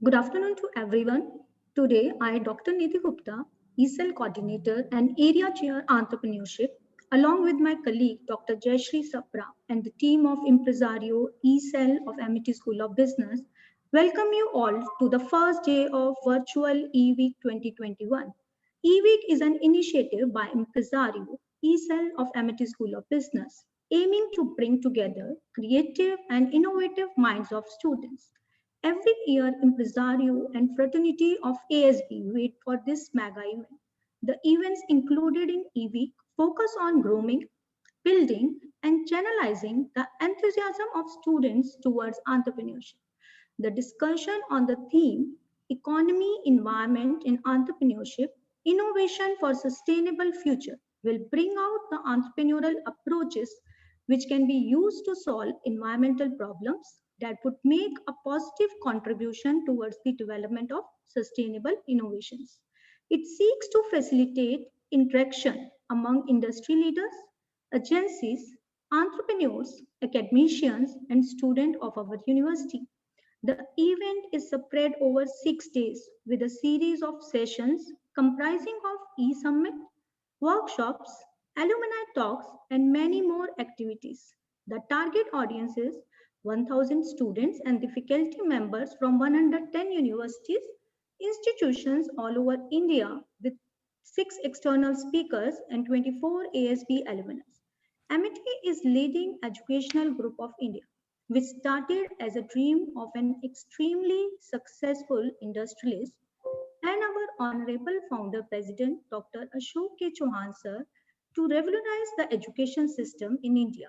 Good afternoon to everyone. Today, I, Dr. Nidhi Gupta, ESL Coordinator and Area Chair Entrepreneurship, along with my colleague Dr. Jayashree Sapra and the team of Impresario ESL of Amity School of Business, welcome you all to the first day of Virtual eWeek 2021. eWeek is an initiative by Impresario ESL of Amity School of Business, aiming to bring together creative and innovative minds of students. Every year, Impresario and Fraternity of ASB wait for this mega event. The events included in EWeek focus on grooming, building, and channelizing the enthusiasm of students towards entrepreneurship. The discussion on the theme Economy, Environment, and Entrepreneurship Innovation for Sustainable Future will bring out the entrepreneurial approaches which can be used to solve environmental problems that would make a positive contribution towards the development of sustainable innovations. It seeks to facilitate interaction among industry leaders, agencies, entrepreneurs, academicians, and students of our university. The event is spread over 6 days with a series of sessions comprising of e-summit, workshops, alumni talks, and many more activities. The target audience is 1,000 students and the faculty members from 110 universities, institutions all over India with 6 external speakers and 24 ASB alumni. Amity is leading educational group of India, which started as a dream of an extremely successful industrialist and our Honorable Founder President Dr. Ashok K. Chauhan sir to revolutionize the education system in India.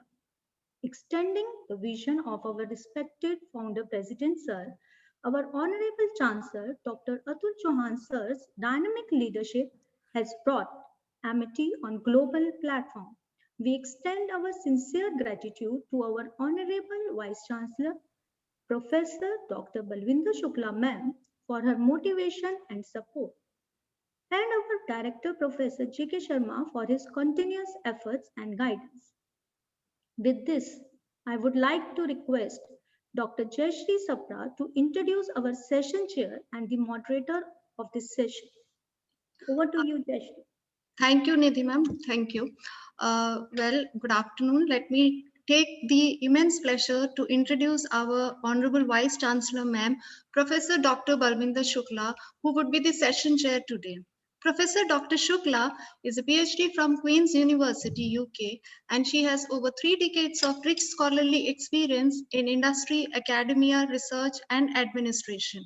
Extending the vision of our respected Founder President sir, our Honorable Chancellor Dr. Atul Chauhan sir's dynamic leadership has brought Amity on global platform. We extend our sincere gratitude to our Honorable Vice Chancellor Professor Dr. Balwinder Shukla ma'am for her motivation and support, and our Director Professor J.K. Sharma for his continuous efforts and guidance. With this, I would like to request Dr. Jayashree Sapra to introduce our session chair and the moderator of this session. Over to you, Jayashree. Thank you, Nidhi ma'am. Thank you. Good afternoon. Let me take the immense pleasure to introduce our Honorable Vice Chancellor ma'am, Professor Dr. Balwinder Shukla, who would be the session chair today. Professor Dr. Shukla is a PhD from Queen's University, UK, and she has over 3 decades of rich scholarly experience in industry, academia, research, and administration.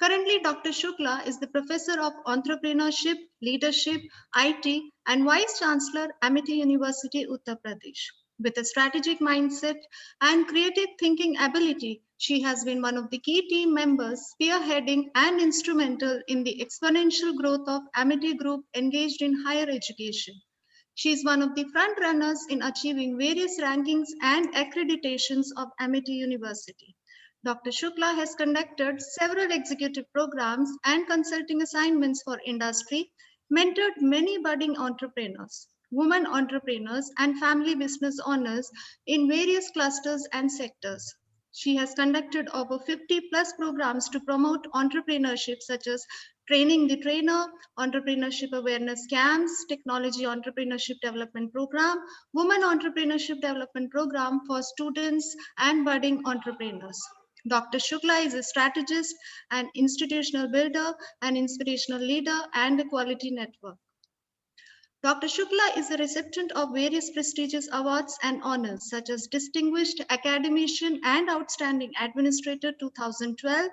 Currently, Dr. Shukla is the Professor of Entrepreneurship, Leadership, IT, and Vice Chancellor, Amity University, Uttar Pradesh. With a strategic mindset and creative thinking ability, she has been one of the key team members spearheading and instrumental in the exponential growth of Amity Group engaged in higher education. She is one of the front runners in achieving various rankings and accreditations of Amity University. Dr. Shukla has conducted several executive programs and consulting assignments for industry, mentored many budding entrepreneurs, women entrepreneurs, and family business owners in various clusters and sectors. She has conducted over 50 plus programs to promote entrepreneurship, such as Training the Trainer, Entrepreneurship Awareness Camps, Technology Entrepreneurship Development Program, Women Entrepreneurship Development Program for students and budding entrepreneurs. Dr. Shukla is a strategist, an institutional builder, an inspirational leader, and a quality network. Dr. Shukla is a recipient of various prestigious awards and honors, such as Distinguished Academician and Outstanding Administrator 2012,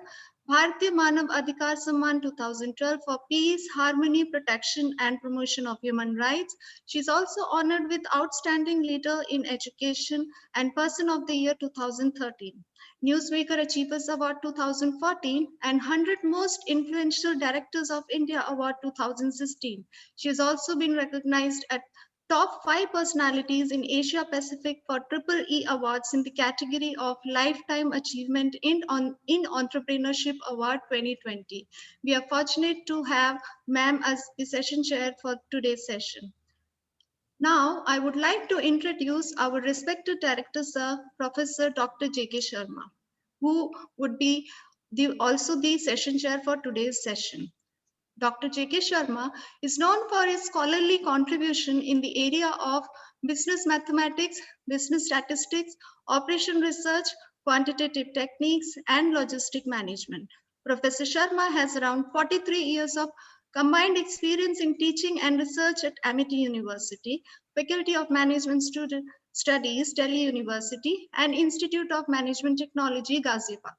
Bharatiya Manav Adhikar Samman 2012 for Peace, Harmony, Protection, and Promotion of Human Rights. She is also honored with Outstanding Leader in Education and Person of the Year 2013. Newsmaker Achievers Award 2014 and 100 Most Influential Directors of India Award 2016. She has also been recognized at top 5 personalities in Asia Pacific for Triple E Awards in the category of Lifetime Achievement in Entrepreneurship Award 2020. We are fortunate to have ma'am as the session chair for today's session. Now, I would like to introduce our respected director, sir, Professor Dr. J.K. Sharma, who would be also the session chair for today's session. Dr. J.K. Sharma is known for his scholarly contribution in the area of business mathematics, business statistics, operation research, quantitative techniques, and logistic management. Professor Sharma has around 43 years of combined experience in teaching and research at Amity University, Faculty of Management Studies, Delhi University, and Institute of Management Technology, Ghaziabad.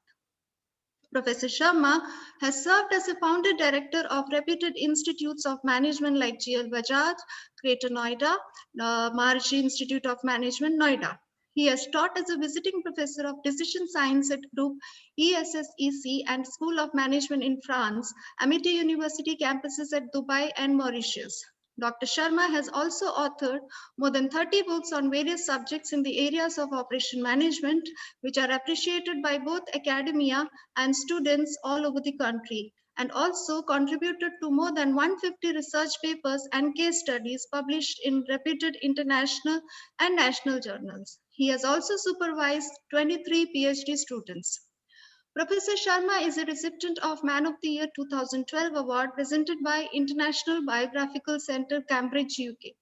Professor Sharma has served as a founder director of reputed institutes of management like GL Bajaj, Greater Noida, Maharshi Institute of Management, Noida. He has taught as a visiting professor of decision science at Group ESSEC and School of Management in France, Amity University campuses at Dubai and Mauritius. Dr. Sharma has also authored more than 30 books on various subjects in the areas of operation management, which are appreciated by both academia and students all over the country, and also contributed to more than 150 research papers and case studies published in reputed international and national journals. He has also supervised 23 PhD students. Professor Sharma is a recipient of Man of the Year 2012 award presented by International Biographical Centre, Cambridge, UK.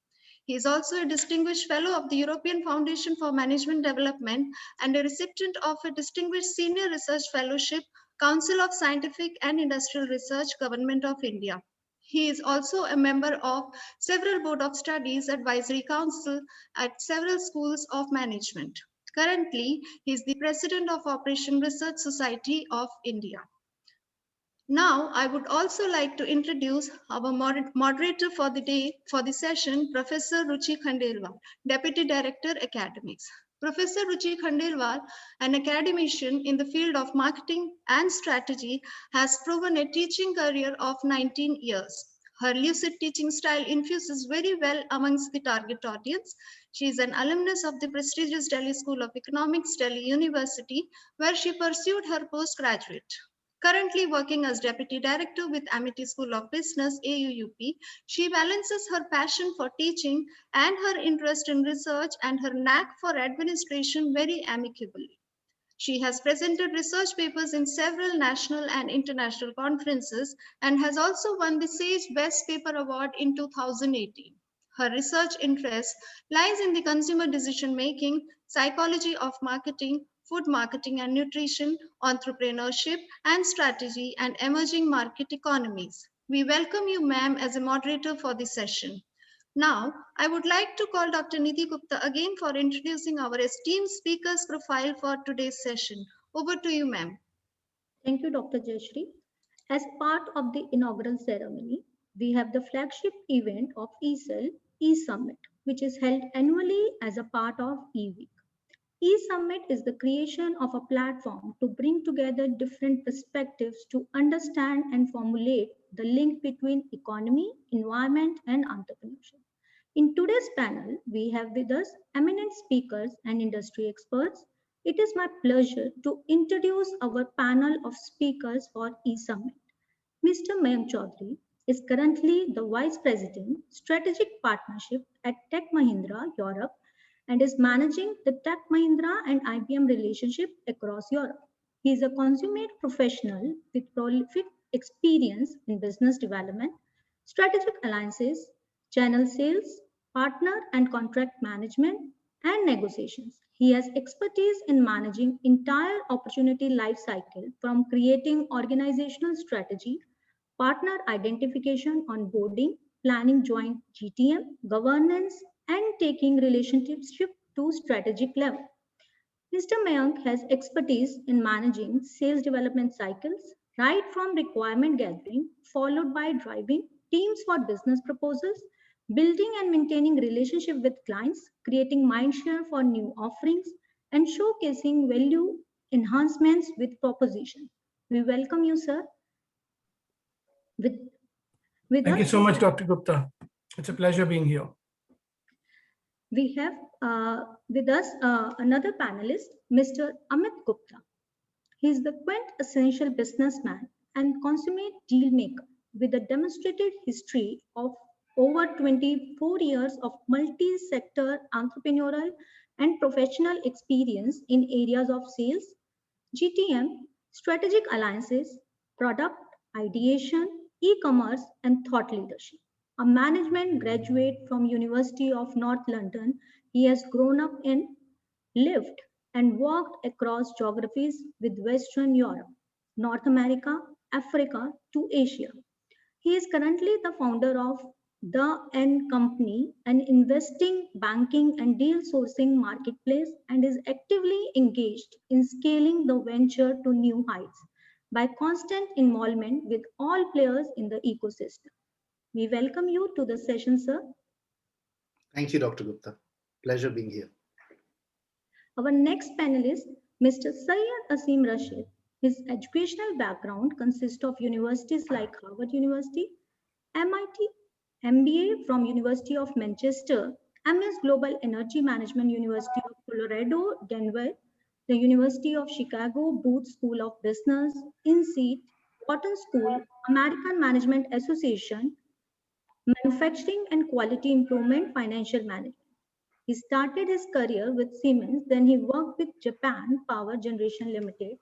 He is also a distinguished fellow of the European Foundation for Management Development and a recipient of a distinguished senior research fellowship, Council of Scientific and Industrial Research, Government of India. He is also a member of several Board of Studies Advisory Council at several schools of management. Currently, he is the president of Operation Research Society of India. Now, I would also like to introduce our moderator for the day, for the session, Professor Ruchi Khandelwal, Deputy Director, Academics. Professor Ruchi Khandelwal, an academician in the field of marketing and strategy, has proven a teaching career of 19 years. Her lucid teaching style infuses very well amongst the target audience. She is an alumnus of the prestigious Delhi School of Economics, Delhi University, where she pursued her postgraduate. Currently working as Deputy Director with Amity School of Business, AUUP, she balances her passion for teaching and her interest in research and her knack for administration very amicably. She has presented research papers in several national and international conferences and has also won the SAGE Best Paper Award in 2018. Her research interest lies in the consumer decision making, psychology of marketing, food marketing and nutrition, entrepreneurship and strategy, and emerging market economies. We welcome you, ma'am, as a moderator for this session. Now, I would like to call Dr. Nidhi Gupta again for introducing our esteemed speakers profile for today's session. Over to you, ma'am. Thank you, Dr. Jayashree. As part of the inaugural ceremony, we have the flagship event of ESEL, E-Summit, which is held annually as a part of E-Week. E-Summit is the creation of a platform to bring together different perspectives to understand and formulate the link between economy, environment, and entrepreneurship. In today's panel, we have with us eminent speakers and industry experts. It is my pleasure to introduce our panel of speakers for E-Summit. Mr. Mayank Chaudhary is currently the Vice President, Strategic Partnership at Tech Mahindra, Europe, and is managing the Tech Mahindra and IBM relationship across Europe. He is a consummate professional with prolific experience in business development, strategic alliances, channel sales, partner and contract management, and negotiations. He has expertise in managing entire opportunity life cycle from creating organizational strategy, partner identification, onboarding, planning joint GTM, governance, and taking relationship to strategic level. Mr. Mayank has expertise in managing sales development cycles, right from requirement gathering, followed by driving teams for business proposals, building and maintaining relationship with clients, creating mindshare for new offerings, and showcasing value enhancements with proposition. We welcome you, sir. With Thank you us, so much, Dr. Gupta. It's a pleasure being here. we have with us another panelist, Mr. Amit Gupta. He is the quintessential businessman and consummate deal maker with a demonstrated history of over 24 years of multi-sector entrepreneurial and professional experience in areas of sales, GTM, strategic alliances, product ideation, e-commerce, and thought leadership. A management graduate from University of North London, he has grown up in, lived, and worked across geographies with Western Europe, North America, Africa to Asia. He is currently the founder of The N Company, an investing, banking, and deal sourcing marketplace, and is actively engaged in scaling the venture to new heights by constant involvement with all players in the ecosystem. We welcome you to the session, sir. Thank you, Dr. Gupta. Pleasure being here. Our next panelist, Mr. Syed Asim Rashid. His educational background consists of universities like Harvard University, MIT, MBA from University of Manchester, MS Global Energy Management University of Colorado, Denver, the University of Chicago Booth School of Business, INSEAD, Wharton School, American Management Association, Manufacturing and Quality Improvement, Financial Management. He started his career with Siemens, then he worked with Japan Power Generation Limited,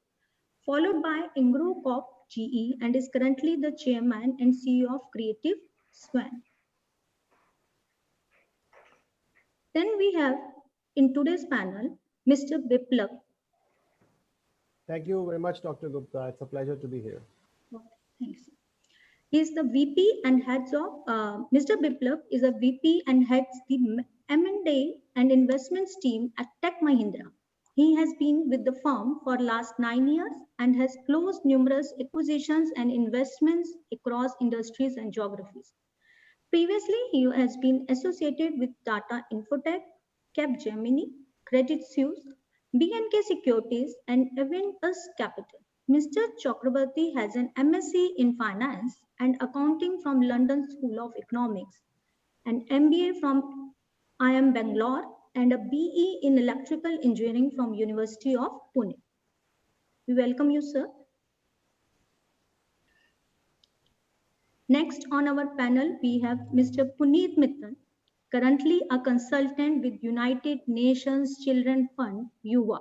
followed by Ingro Corp GE, and is currently the chairman and CEO of Creative Swan. Then we have in today's panel, Mr. Biplab. Thank you very much, Dr. Gupta. It's a pleasure to be here. Thanks. He is the VP and heads of, Mr. Biplab is a VP and heads the M&A and investments team at Tech Mahindra. He has been with the firm for last 9 years and has closed numerous acquisitions and investments across industries and geographies. Previously, he has been associated with Tata Infotech, Capgemini, Credit Suisse, B&K Securities, and Aventus Capital. Mr. Chakrabarti has an MSc in Finance and Accounting from London School of Economics, an MBA from IIM Bangalore, and a BE in Electrical Engineering from University of Pune. We welcome you, sir. Next on our panel, we have Mr. Puneet Mittal, currently a consultant with United Nations Children Fund, UWA,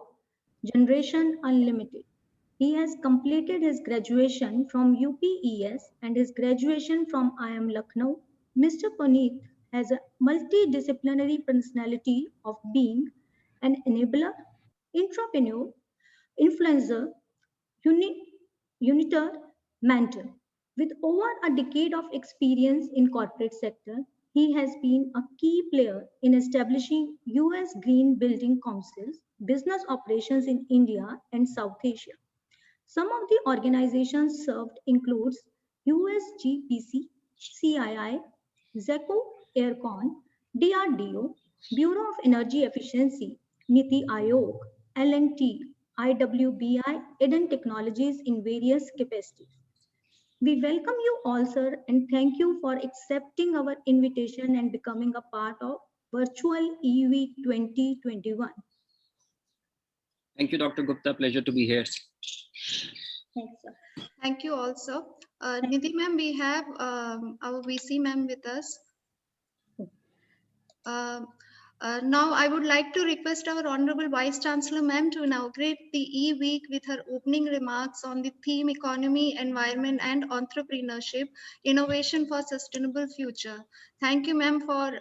Generation Unlimited. He has completed his graduation from UPES and his graduation from IIM Lucknow. Mr. Puneet has a multidisciplinary personality of being an enabler, entrepreneur, influencer, uniter, mentor. With over a decade of experience in corporate sector, he has been a key player in establishing US Green Building Councils, business operations in India and South Asia. Some of the organizations served includes USGBC, CII, ZECO, Aircon, DRDO, Bureau of Energy Efficiency, Niti Aayog, L&T, IWBI, Eden Technologies in various capacities. We welcome you all, sir, and thank you for accepting our invitation and becoming a part of Virtual EV 2021. Thank you, Dr. Gupta. Pleasure to be here. Thanks, sir. Thank you also. Nidhi ma'am, we have our VC ma'am with us. Now I would like to request our Honorable Vice Chancellor ma'am to inaugurate the E-Week with her opening remarks on the theme Economy, Environment and Entrepreneurship, Innovation for Sustainable Future. Thank you ma'am for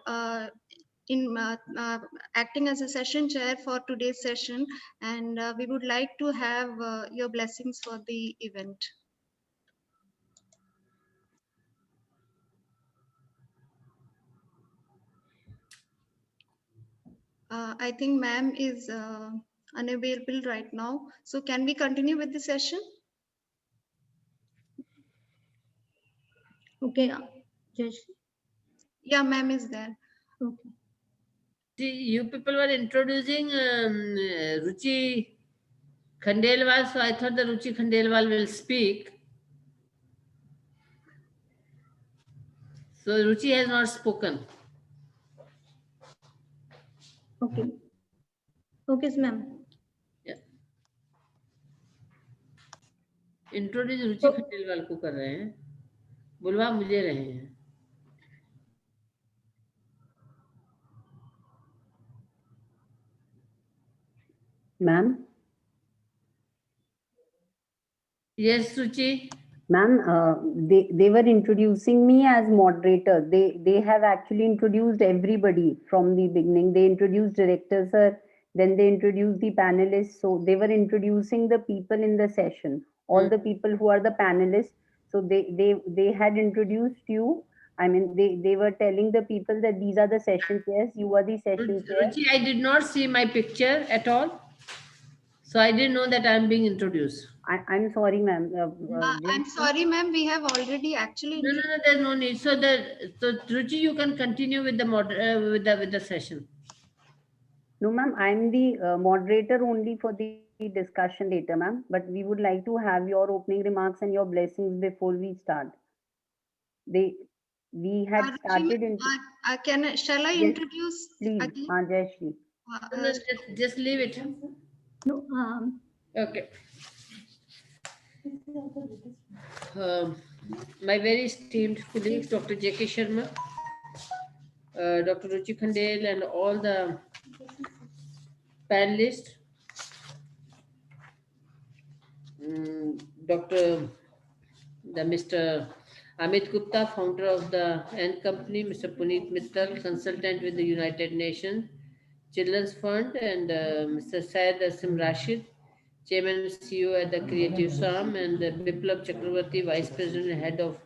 acting as a session chair for today's session, and we would like to have your blessings for the event. I think ma'am is unavailable right now. So can we continue with the session? Okay, Jash. Yeah, ma'am is there. Okay. See, you people were introducing Ruchi Khandelwal, so I thought the Ruchi Khandelwal will speak. So Ruchi has not spoken. Okay. Okay, ma'am. Yeah. Introduce Ruchi Khandelwal को कर रहे हैं, बुलवा मुझे रहे हैं. Ma'am? Yes, Ruchi. Ma'am, they were introducing me as moderator. They have actually introduced everybody from the beginning. They introduced director sir, then they introduced the panelists. So they were introducing the people in the session, all the people who are the panelists. So they had introduced you. I mean, they were telling the people that these are the session chairs. You are the session chair. Ruchi, I did not see my picture at all. So I didn't know that I'm being introduced. I'm sorry, ma'am. I'm sorry, ma'am. We have already actually. No, there's no need. So Ruchi, you can continue with the with the session. No, ma'am, I'm the moderator only for the discussion later, ma'am. But we would like to have your opening remarks and your blessings before we start. We had started in. Shall I Yes, introduce please, again? Jai Shri. No, just leave it. No, Okay. My very esteemed colleagues, Dr. J.K. Sharma, Dr. Ruchi Khandel, and all the panelists, Mr. Amit Gupta, founder of the N Company, Mr. Puneet Mittal, consultant with the United Nations Children's Fund, and Mr. Syed Asim Rashid, Chairman and CEO at the Creative SAM, and Biplab Chakravarti, Vice President and Head of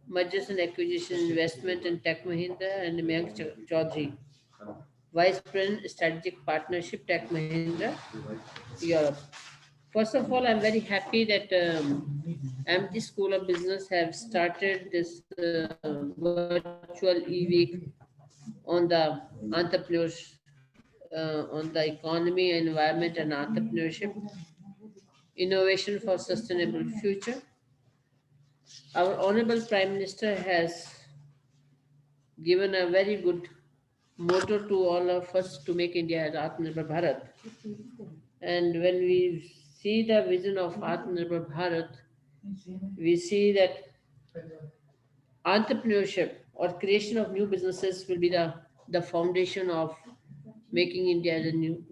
Mergers and Acquisition Investment and Tech Mahindra, and Mayank Chaudhary, Vice President Strategic Partnership Tech Mahindra, Europe. First of all, I'm very happy that Amity School of Business have started this virtual e-week on the entrepreneurs, on the economy, environment, and entrepreneurship, innovation for sustainable future. Our Honorable Prime Minister has given a very good motto to all of us to make India as Atmanirbhar Bharat. And when we see the vision of Atmanirbhar Bharat, we see that entrepreneurship or creation of new businesses will be the foundation of making India as a new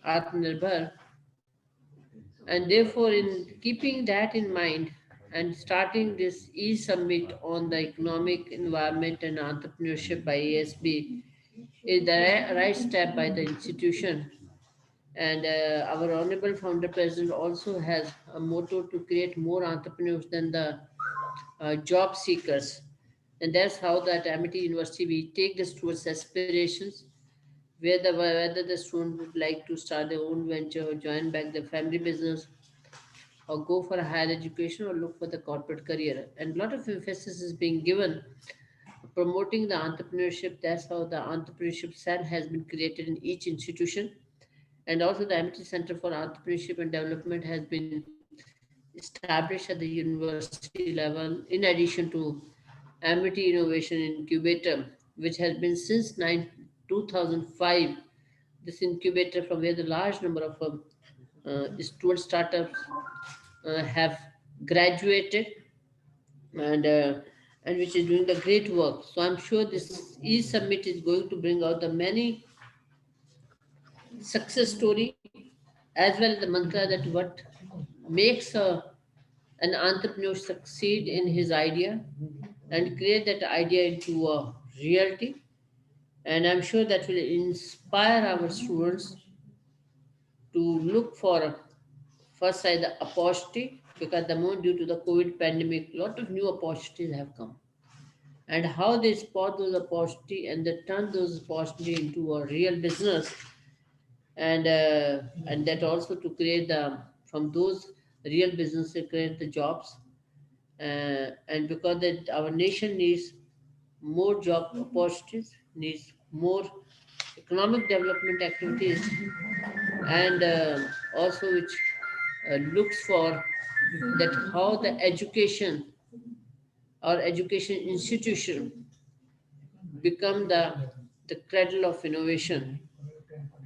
Atmanirbhar. And therefore, in keeping that in mind and starting this e-summit on the economic environment and entrepreneurship by ASB is the right step by the institution. And our Honorable Founder President also has a motto to create more entrepreneurs than the job seekers. And that's how that Amity University, we take the students' aspirations, whether the student would like to start their own venture or join back the family business or go for a higher education or look for the corporate career. And a lot of emphasis is being given promoting the entrepreneurship. That's how the entrepreneurship cell has been created in each institution. And also the Amity Center for Entrepreneurship and Development has been established at the university level, in addition to Amity Innovation Incubator, which has been since 2005. This incubator, from where the large number of student startups have graduated, and which is doing the great work. So I'm sure this e-summit is going to bring out the many success story, as well as the mantra that what makes an entrepreneur succeed in his idea and create that idea into a reality. And I'm sure that will inspire our students to look for, first side, the opportunity, because the more due to the COVID pandemic, a lot of new opportunities have come. And how they spot those opportunities and they turn those opportunities into a real business, and that also to create from those real businesses create the jobs, and because that our nation needs more job opportunities, needs more economic development activities, and also which looks for that how the education or education institution become the cradle of innovation.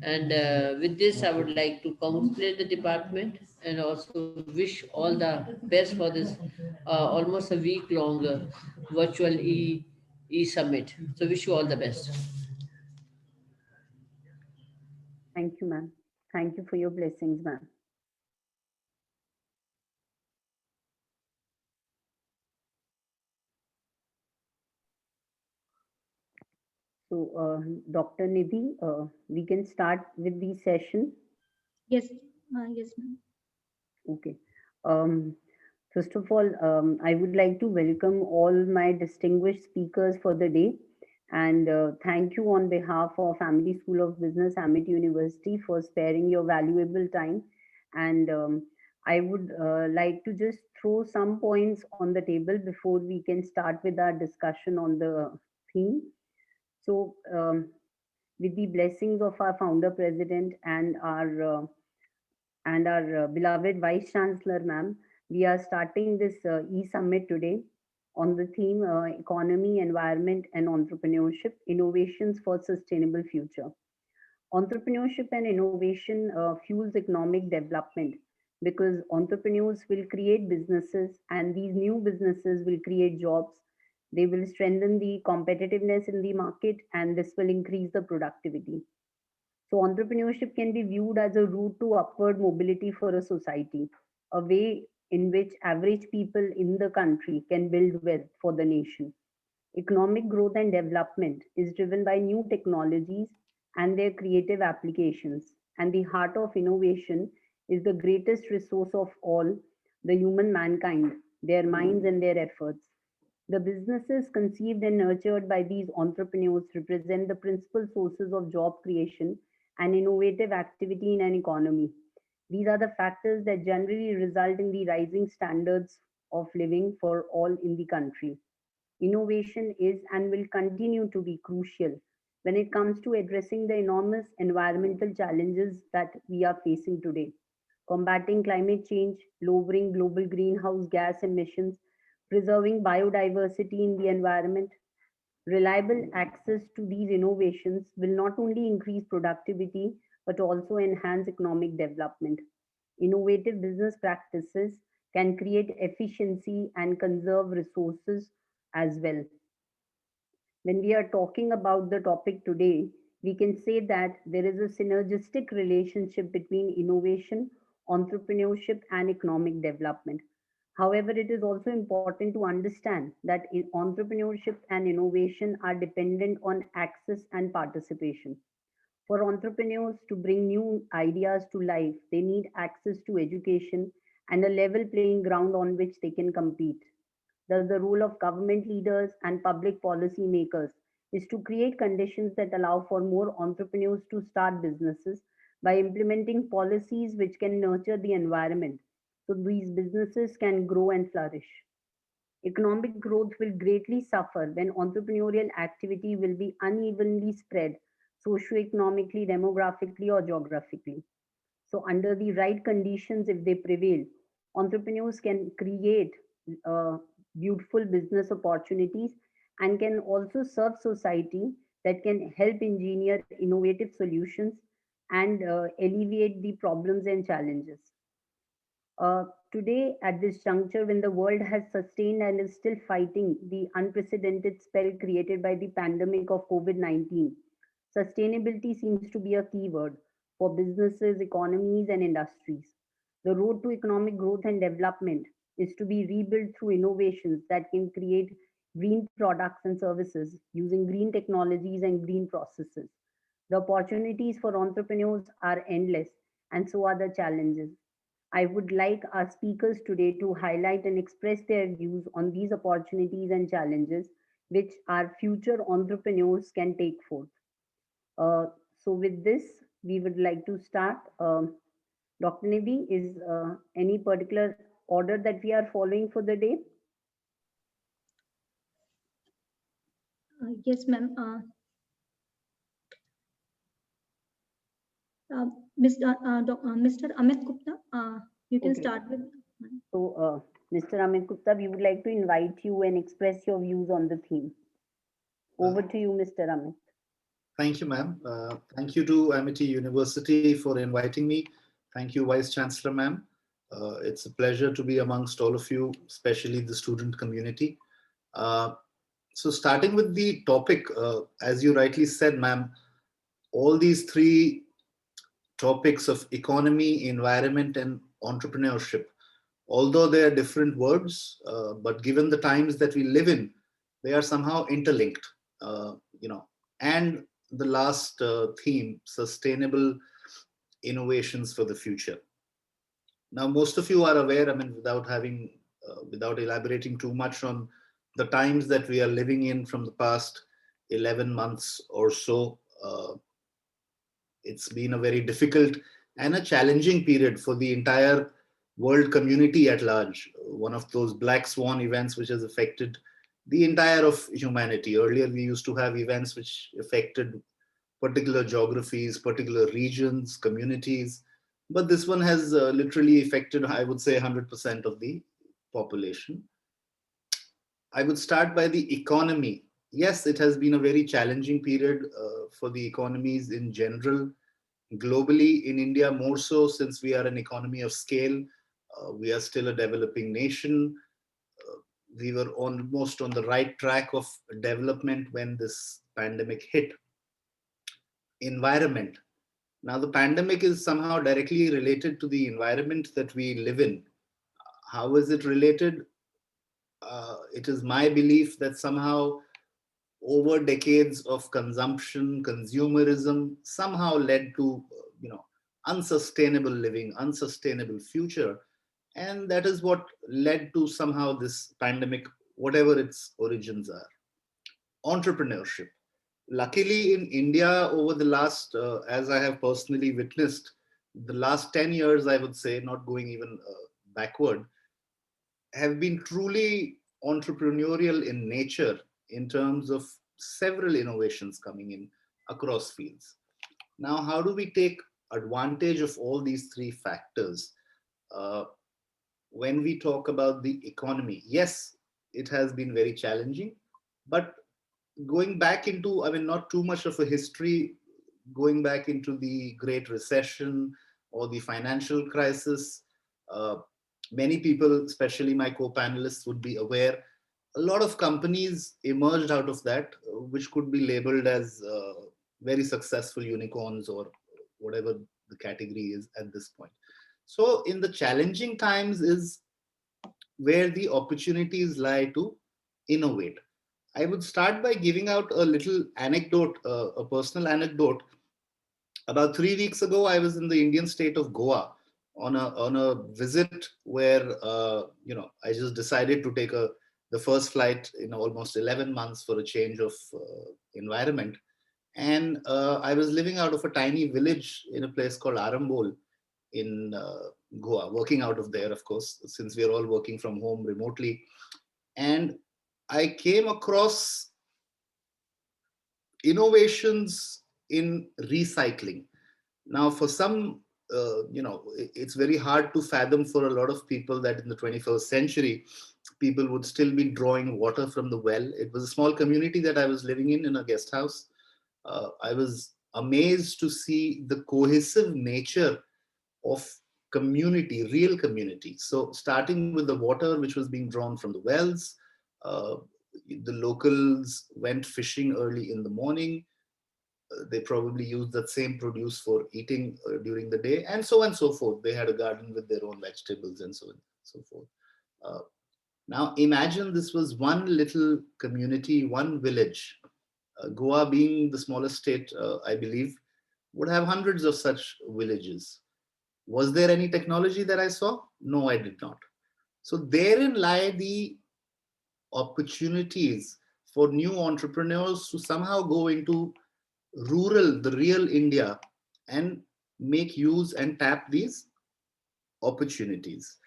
And with this, I would like to congratulate the department and also wish all the best for this almost a week-long virtual e-summit. So wish you all the best. Thank you, ma'am. Thank you for your blessings, ma'am. So, Dr. Nidhi, we can start with the session. Yes, yes, ma'am. Okay. Um, First of all, I would like to welcome all my distinguished speakers for the day and thank you on behalf of Amity School of Business, Amity University for sparing your valuable time. And I would like to just throw some points on the table before we can start with our discussion on the theme. So, with the blessings of our founder president and our beloved Vice Chancellor, ma'am, we are starting this e-summit today on the theme Economy, Environment and Entrepreneurship, Innovations for Sustainable Future. Entrepreneurship and innovation fuels economic development because entrepreneurs will create businesses and these new businesses will create jobs. They will strengthen the competitiveness in the market and this will increase the productivity. So, entrepreneurship can be viewed as a route to upward mobility for a society, a way in which average people in the country can build wealth for the nation. Economic growth and development is driven by new technologies and their creative applications. And the heart of innovation is the greatest resource of all, the human mankind, their minds and their efforts. The businesses conceived and nurtured by these entrepreneurs represent the principal sources of job creation and innovative activity in an economy. These are the factors that generally result in the rising standards of living for all in the country. Innovation is and will continue to be crucial when it comes to addressing the enormous environmental challenges that we are facing today. Combating climate change, lowering global greenhouse gas emissions, preserving biodiversity in the environment. Reliable access to these innovations will not only increase productivity but also enhance economic development. Innovative business practices can create efficiency and conserve resources as well. When we are talking about the topic today, we can say that there is a synergistic relationship between innovation, entrepreneurship, and economic development. However, it is also important to understand that entrepreneurship and innovation are dependent on access and participation. For entrepreneurs to bring new ideas to life, they need access to education and a level playing ground on which they can compete. Thus, the role of government leaders and public policy makers is to create conditions that allow for more entrepreneurs to start businesses by implementing policies which can nurture the environment so these businesses can grow and flourish. Economic growth will greatly suffer when entrepreneurial activity will be unevenly spread socioeconomically, demographically, or geographically. So, under the right conditions, if they prevail, entrepreneurs can create uh, beautiful business opportunities and can also serve society that can help engineer innovative solutions and alleviate the problems and challenges. Today, at this juncture, when the world has sustained and is still fighting the unprecedented spell created by the pandemic of COVID 19, sustainability seems to be a key word for businesses, economies, and industries. The road to economic growth and development is to be rebuilt through innovations that can create green products and services using green technologies and green processes. The opportunities for entrepreneurs are endless, and so are the challenges. I would like our speakers today to highlight and express their views on these opportunities and challenges which our future entrepreneurs can take forth. So, with this, we would like to start. Dr. Nidhi, is any particular order that we are following for the day? Yes, ma'am. Mr. Amit Gupta, you can Okay. start with. So, Mr. Amit Gupta, we would like to invite you and express your views on the theme. Over to you, Mr. Amit. Thank you, ma'am. Thank you to Amity University for inviting me. Thank you, Vice Chancellor, ma'am. It's a pleasure to be amongst all of you, especially the student community. So starting with the topic, as you rightly said, ma'am, all these three topics of economy, environment, and entrepreneurship, although they are different words, but given the times that we live in, they are somehow interlinked. You know, and the last theme, sustainable innovations for the future. Now, most of you are aware, I mean, without elaborating too much on the times that we are living in from the past 11 months or so, it's been a very difficult and a challenging period for the entire world community at large. One of those black swan events which has affected the entire of humanity. Earlier, we used to have events which affected particular geographies, particular regions, communities. But this one has literally affected, I would say, 100% of the population. I would start by the economy. Yes, it has been a very challenging period for the economies in general, globally, in India more so, since we are an economy of scale. We are still a developing nation. We were almost on the right track of development when this pandemic hit. Environment. Now, the pandemic is somehow directly related to the environment that we live in. How is it related? It is my belief that somehow over decades of consumption, consumerism somehow led to, unsustainable living, unsustainable future. And that is what led to somehow this pandemic, whatever its origins are. Entrepreneurship. Luckily, in India, over the last, as I have personally witnessed, the last 10 years, I would say, not going even backward, have been truly entrepreneurial in nature in terms of several innovations coming in across fields. Now, how do we take advantage of all these three factors? When we talk about the economy, yes, it has been very challenging, but going back into, I mean, not too much of a history, going back into the Great Recession or the financial crisis, many people, especially my co-panelists, would be aware a lot of companies emerged out of that, which could be labeled as very successful unicorns or whatever the category is at this point. So in the challenging times is where the opportunities lie to innovate. I would start by giving out a little anecdote, a personal anecdote. About 3 weeks ago, I was in the Indian state of Goa on a visit where I just decided to take the first flight in almost 11 months for a change of environment. And I was living out of a tiny village in a place called Arambol in Goa, working out of there, of course, since we are all working from home remotely. And I came across innovations in recycling. Now, for some, it's very hard to fathom for a lot of people that in the 21st century, people would still be drawing water from the well. It was a small community that I was living in a guest house. I was amazed to see the cohesive nature of community, real community. So starting with the water which was being drawn from the wells, the locals went fishing early in the morning. They probably used that same produce for eating during the day, and so on and so forth. They had a garden with their own vegetables and so on and so forth. Now imagine this was one little community, one village. Goa being the smallest state, I believe, would have hundreds of such villages. Was there any technology that I saw? No, I did not. So therein lie the opportunities for new entrepreneurs to somehow go into rural, the real India, and make use and tap these opportunities.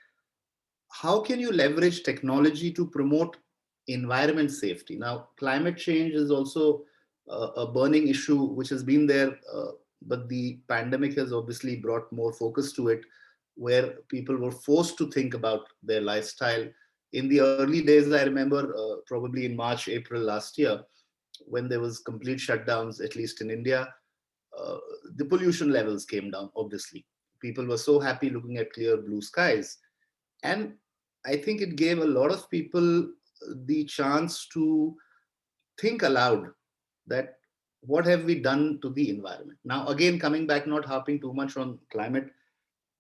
How can you leverage technology to promote environment safety? Now, climate change is also a burning issue which has been there, but the pandemic has obviously brought more focus to it, where people were forced to think about their lifestyle. In the early days, I remember probably in March, April last year, when there was complete shutdowns, at least in India, the pollution levels came down, obviously. People were so happy looking at clear blue skies. And I think it gave a lot of people the chance to think aloud that what have we done to the environment? Now, again, coming back, not harping too much on climate,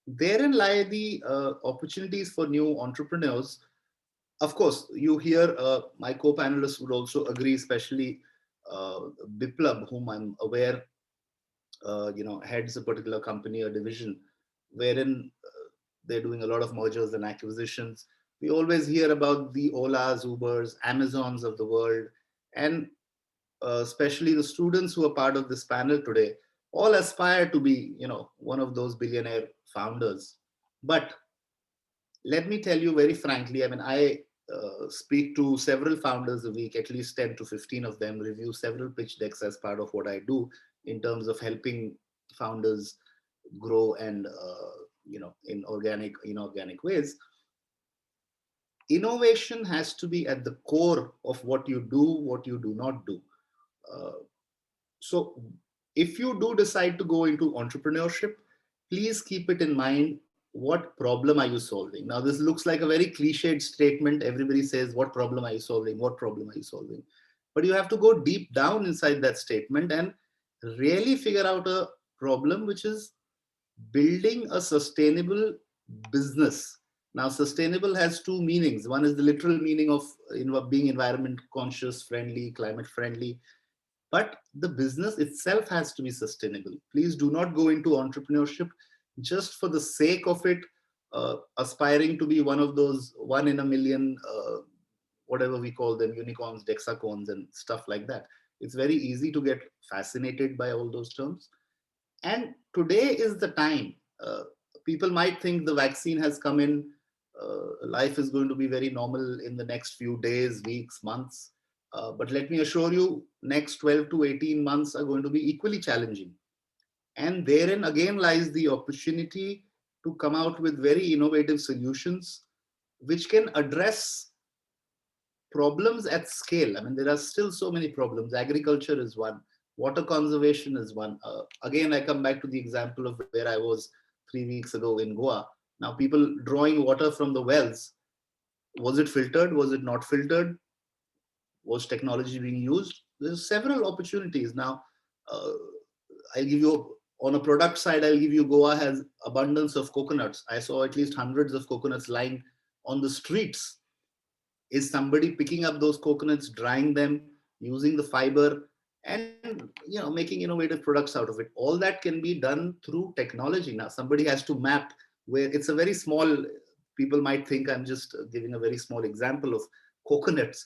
therein lie the opportunities for new entrepreneurs. Of course, you hear my co-panelists would also agree, especially Biplab, whom I'm aware, heads a particular company or division, wherein they're doing a lot of mergers and acquisitions. We always hear about the Olas, Ubers, Amazons of the world, and especially the students who are part of this panel today, all aspire to be, one of those billionaire founders. But let me tell you very frankly, I mean, I speak to several founders a week, at least 10 to 15 of them, review several pitch decks as part of what I do in terms of helping founders grow and, in organic, inorganic ways. Innovation has to be at the core of what you do not do. So if you do decide to go into entrepreneurship, please keep it in mind, what problem are you solving? Now, this looks like a very cliched statement. Everybody says, what problem are you solving? What problem are you solving? But you have to go deep down inside that statement and really figure out a problem, which is building a sustainable business. Now, sustainable has two meanings. One is the literal meaning of being environment conscious, friendly, climate friendly. But the business itself has to be sustainable. Please do not go into entrepreneurship just for the sake of it, aspiring to be one of those 1 in a million, whatever we call them, unicorns, dexacorns, and stuff like that. It's very easy to get fascinated by all those terms. And today is the time. People might think the vaccine has come in, life is going to be very normal in the next few days, weeks, months. But let me assure you, next 12 to 18 months are going to be equally challenging. And therein again lies the opportunity to come out with very innovative solutions which can address problems at scale. I mean, there are still so many problems. Agriculture is one, water conservation is one. Again, I come back to the example of where I was 3 weeks ago in Goa. Now, people drawing water from the wells, was it filtered? Was it not filtered? Was technology being used? There's several opportunities. Now, I'll give you, on a product side, I'll give you, Goa has abundance of coconuts. I saw at least hundreds of coconuts lying on the streets. Is somebody picking up those coconuts, drying them, using the fiber, and making innovative products out of it? All that can be done through technology. Now, somebody has to map, where it's a very small, people might think I'm just giving a very small example of coconuts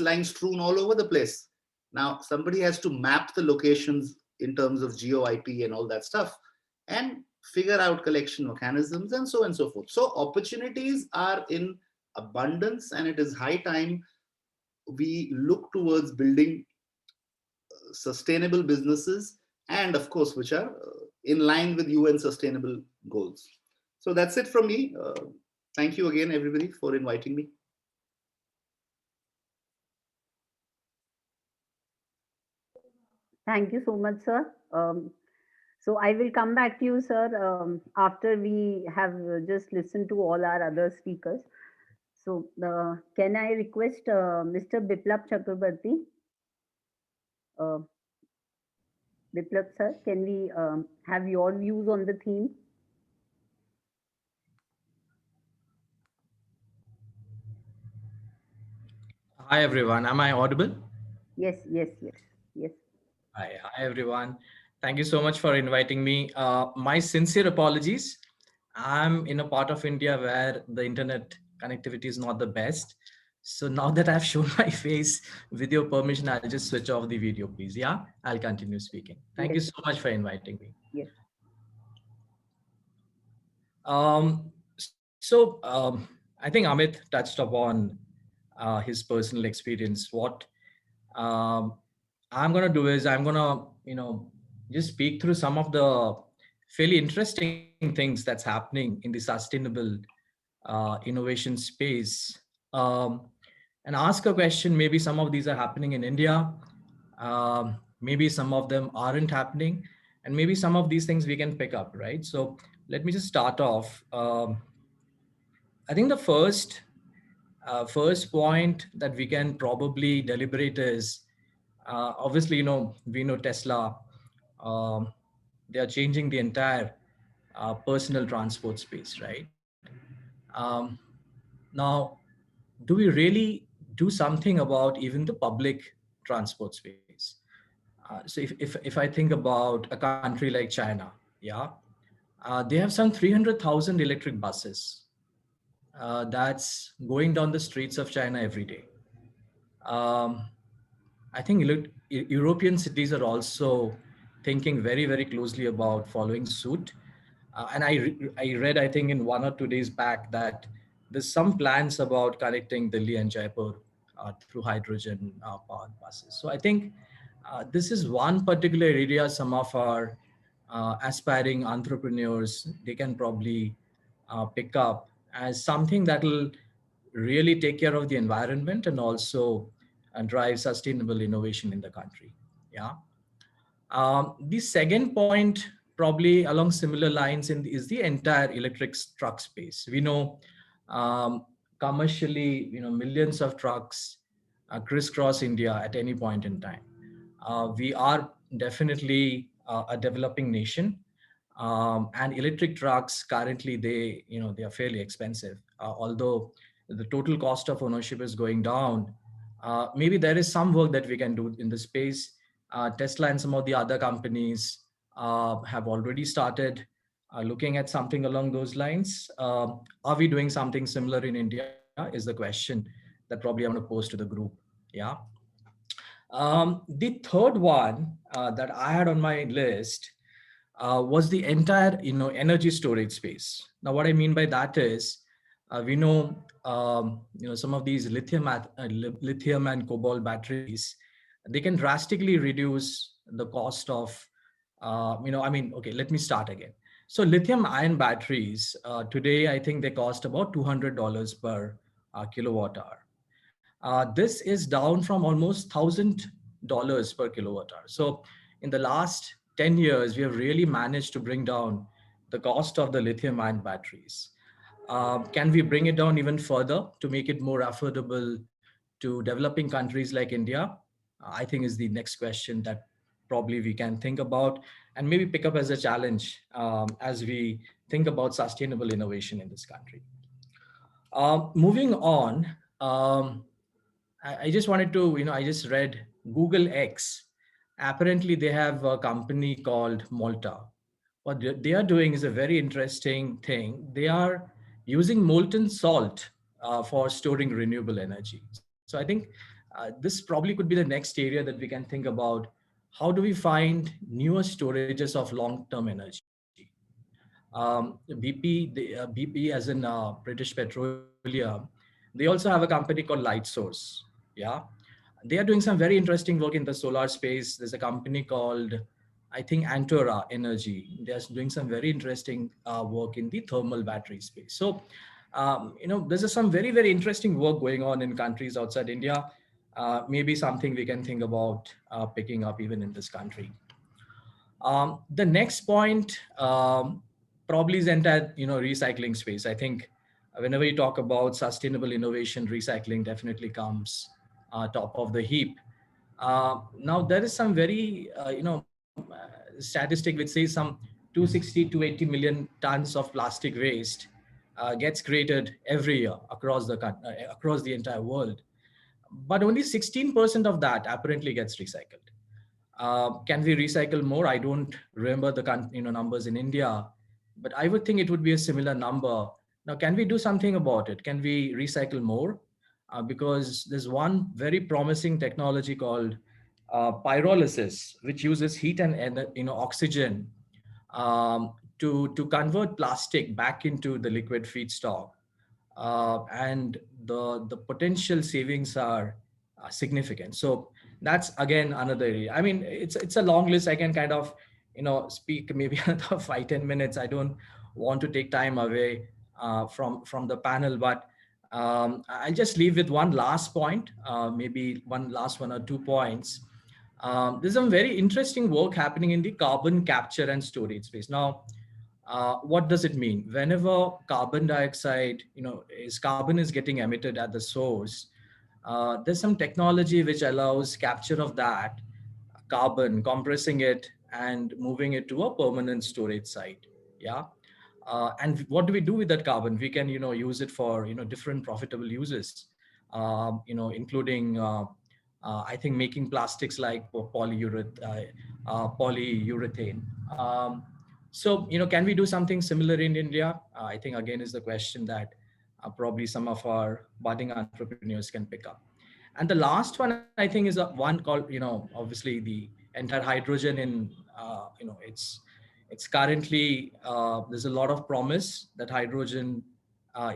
lying strewn all over the place. Now, somebody has to map the locations in terms of geo-IP and all that stuff, and figure out collection mechanisms and so on and so forth. So opportunities are in abundance, and it is high time we look towards building sustainable businesses, and of course, which are in line with UN sustainable goals. So that's it from me. Thank you again, everybody, for inviting me. Thank you so much, sir. So I will come back to you, sir, after we have just listened to all our other speakers. So can I request Mr. Biplab Chakrabarty? Biplab, sir, can we have your views on the theme? Hi, everyone. Am I audible? Yes. Hi, everyone. Thank you so much for inviting me. My sincere apologies. I'm in a part of India where the internet connectivity is not the best. So now that I've shown my face, with your permission, I'll just switch off the video, please. Yeah, I'll continue speaking. Thank you so much for inviting me. Yes. I think Amit touched upon his personal experience. What I'm going to do is I'm going to, just speak through some of the fairly interesting things that's happening in the sustainable innovation space, and ask a question. Maybe some of these are happening in India. Maybe some of them aren't happening, and maybe some of these things we can pick up, right? So let me just start off. I think the first point that we can probably deliberate is, obviously, we know Tesla, they are changing the entire personal transport space, right? Now, do we really do something about even the public transport space. So if I think about a country like China, yeah, they have some 300,000 electric buses that's going down the streets of China every day. I think European cities are also thinking very, very closely about following suit. And I read, I think in 1 or 2 days back, that there's some plans about connecting Delhi and Jaipur through hydrogen powered buses. So I think this is one particular area some of our aspiring entrepreneurs, they can probably pick up as something that will really take care of the environment and also drive sustainable innovation in the country. Yeah. The second point, probably along similar lines, is the entire electric truck space. We know commercially, millions of trucks crisscross India at any point in time. We are definitely a developing nation, and electric trucks currently they are fairly expensive. Although the total cost of ownership is going down, maybe there is some work that we can do in the space. Tesla and some of the other companies have already started looking at something along those lines. Are we doing something similar in India is the question that probably I'm going to pose to the group. Yeah. The third one that I had on my list was the entire energy storage space. Now, what I mean by that is we know some of these lithium and cobalt batteries, they can drastically reduce the cost of okay, let me start again. So lithium ion batteries today, I think they cost about $200 per kilowatt hour. This is down from almost $1,000 per kilowatt hour. So in the last 10 years, we have really managed to bring down the cost of the lithium ion batteries. Can we bring it down even further to make it more affordable to developing countries like India? I think is the next question that probably we can think about and maybe pick up as a challenge as we think about sustainable innovation in this country. Moving on, I just wanted to, I just read Google X. Apparently, they have a company called Malta. What they are doing is a very interesting thing. They are using molten salt for storing renewable energy. So I think this probably could be the next area that we can think about. How do we find newer storages of long-term energy? BP as in British Petroleum, they also have a company called Lightsource. Yeah, they are doing some very interesting work in the solar space. There's a company called, I think, Antora Energy. They're doing some very interesting work in the thermal battery space. So, there's some very, very interesting work going on in countries outside India. Maybe something we can think about picking up even in this country. The next point probably is entire, recycling space. I think whenever you talk about sustainable innovation, recycling definitely comes top of the heap. Now there is some very, statistic which says some 260 to 80 million tons of plastic waste gets created every year across the entire world, but only 16% of that apparently gets recycled. Can we recycle more? I don't remember the numbers in India, but I would think it would be a similar number. Now, can we do something about it? Can we recycle more? Because there's one very promising technology called pyrolysis, which uses heat and oxygen to convert plastic back into the liquid feedstock, and the potential savings are significant. So that's again another area. I mean, it's a long list. I can kind of speak maybe another 5-10 minutes. I don't want to take time away from the panel, but I'll just leave with one last point, maybe one last 1 or 2 points. There's some very interesting work happening in the carbon capture and storage space. Now, what does it mean? Whenever carbon dioxide, carbon is getting emitted at the source, there's some technology which allows capture of that carbon, compressing it and moving it to a permanent storage site. Yeah. And what do we do with that carbon? We can, use it for, different profitable uses, including I think making plastics like polyurethane. So, can we do something similar in India? I think again is the question that probably some of our budding entrepreneurs can pick up. And the last one I think is one called, obviously the entire hydrogen in, it's currently, there's a lot of promise that hydrogen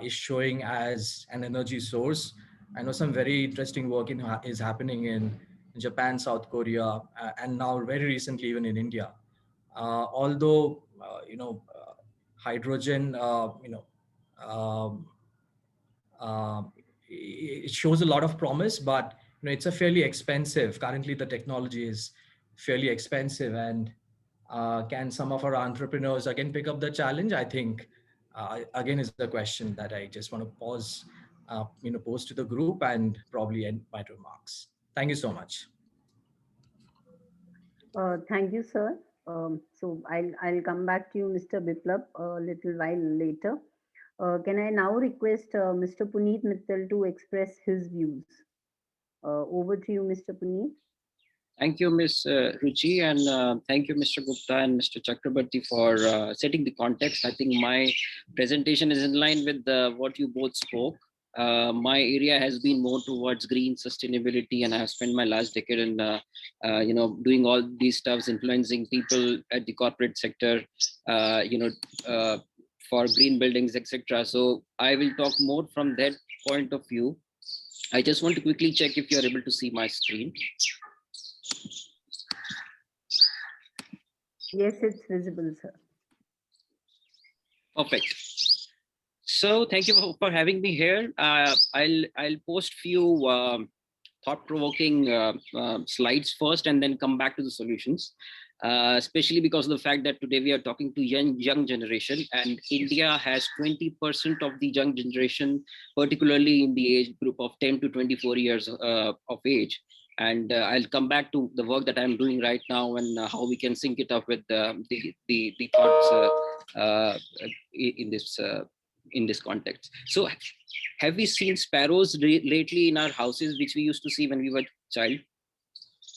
is showing as an energy source. I know some very interesting work is happening in Japan, South Korea, and now very recently even in India. Although, hydrogen, um, it shows a lot of promise, but it's a fairly expensive. Currently, the technology is fairly expensive, and can some of our entrepreneurs again pick up the challenge? I think again is the question that I just want to pose to the group and probably end my remarks. Thank you so much. Thank you, sir. So I'll come back to you, Mr. Biplab, a little while later. Can I now request Mr. Puneet Mittal to express his views? Over to you, Mr. Puneet. Thank you, Ms. Ruchi, and thank you, Mr. Gupta and Mr. Chakrabarti for setting the context. I think my presentation is in line with what you both spoke. My area has been more towards green sustainability, and I have spent my last decade in, doing all these stuffs, influencing people at the corporate sector, for green buildings, etc. So I will talk more from that point of view. I just want to quickly check if you are able to see my screen. Yes, it's visible, sir. Perfect. So thank you for having me here. I'll post few thought-provoking slides first, and then come back to the solutions. Especially because of the fact that today we are talking to young generation, and India has 20% of the young generation, particularly in the age group of 10 to 24 years of age. And I'll come back to the work that I'm doing right now and how we can sync it up with the thoughts in this context. So have we seen sparrows lately in our houses, which we used to see when we were child?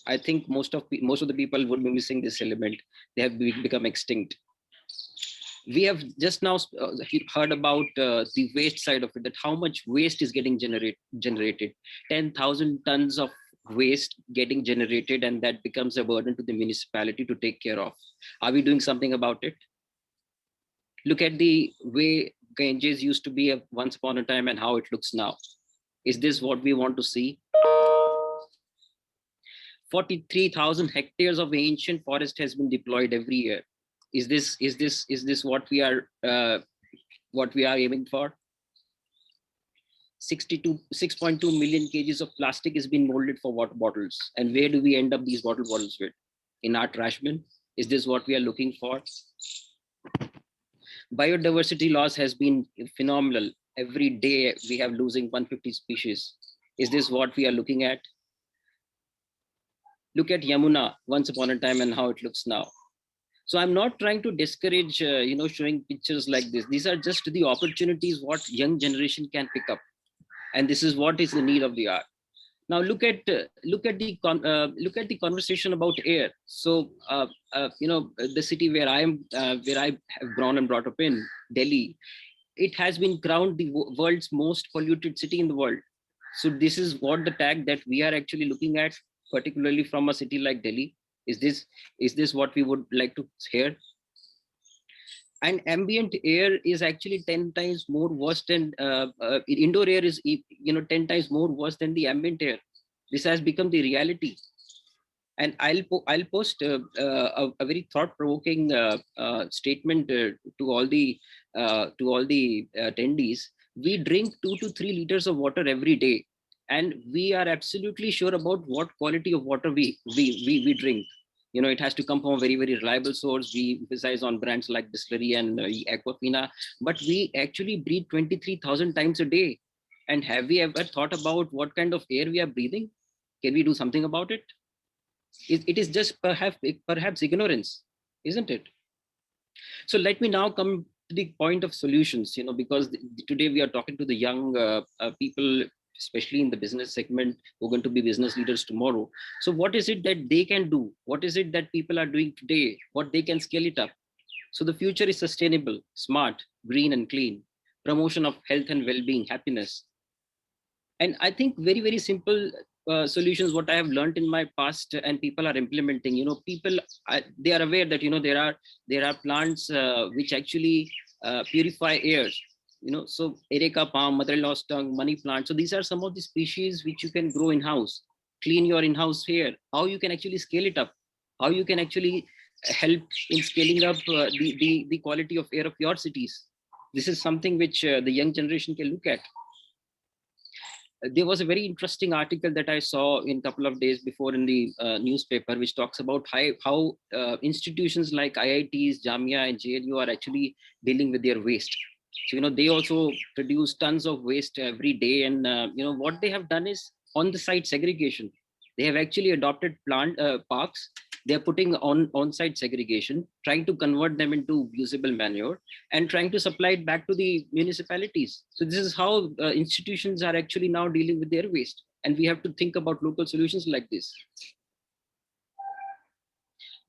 I think most of the people would be missing this element. They have become extinct. We have just now heard about the waste side of it, that how much waste is getting generated. 10,000 tons of waste getting generated, and that becomes a burden to the municipality to take care of. Are we doing something about it? Look at the way Ganges used to be once upon a time and how it looks now. Is this what we want to see? 43,000 hectares of ancient forest has been deployed every year. Is this what we are aiming for? 6.2 million kgs of plastic is being molded for water bottles. And where do we end up these water bottles with? In our trash bin? Is this what we are looking for? Biodiversity loss has been phenomenal. Every day we have losing 150 species. Is this what we are looking at? Look at Yamuna once upon a time and how it looks now. So I'm not trying to discourage, showing pictures like this. These are just the opportunities what young generation can pick up, and this is what is the need of the hour. Now look at the conversation about air. So the city where I have grown and brought up in, Delhi, it has been crowned the world's most polluted city in the world. So this is what the tag that we are actually looking at, particularly from a city like Delhi. Is this what we would like to hear? And ambient air is actually 10 times more worse than indoor air is 10 times more worse than the ambient air. This has become the reality. And I'll post a very thought-provoking statement to all the attendees. We drink 2 to 3 liters of water every day, and we are absolutely sure about what quality of water we drink. It has to come from a very, very reliable source. We emphasize on brands like Distillery and Aquafina, but we actually breathe 23,000 times a day. And have we ever thought about what kind of air we are breathing? Can we do something about it? It is just perhaps ignorance, isn't it? So let me now come to the point of solutions, because today we are talking to the young people especially in the business segment, who are going to be business leaders tomorrow. So what is it that they can do? What is it that people are doing today? What they can scale it up? So the future is sustainable, smart, green and clean, promotion of health and well-being, happiness. And I think very, very simple solutions, what I have learned in my past and people are implementing, people, they are aware that, there are plants which actually purify air, so Areca palm, mother-in-law's tongue, money plant. So these are some of the species which you can grow in-house, clean your in-house hair, how you can actually scale it up, how you can actually help in scaling up the quality of air of your cities. This is something which the young generation can look at. There was a very interesting article that I saw in a couple of days before in the newspaper, which talks about how institutions like IITs, Jamia and JNU are actually dealing with their waste. So, they also produce tons of waste every day. And, what they have done is on the site segregation. They have actually adopted plant parks. They're putting on-site segregation, trying to convert them into usable manure and trying to supply it back to the municipalities. So this is how institutions are actually now dealing with their waste. And we have to think about local solutions like this.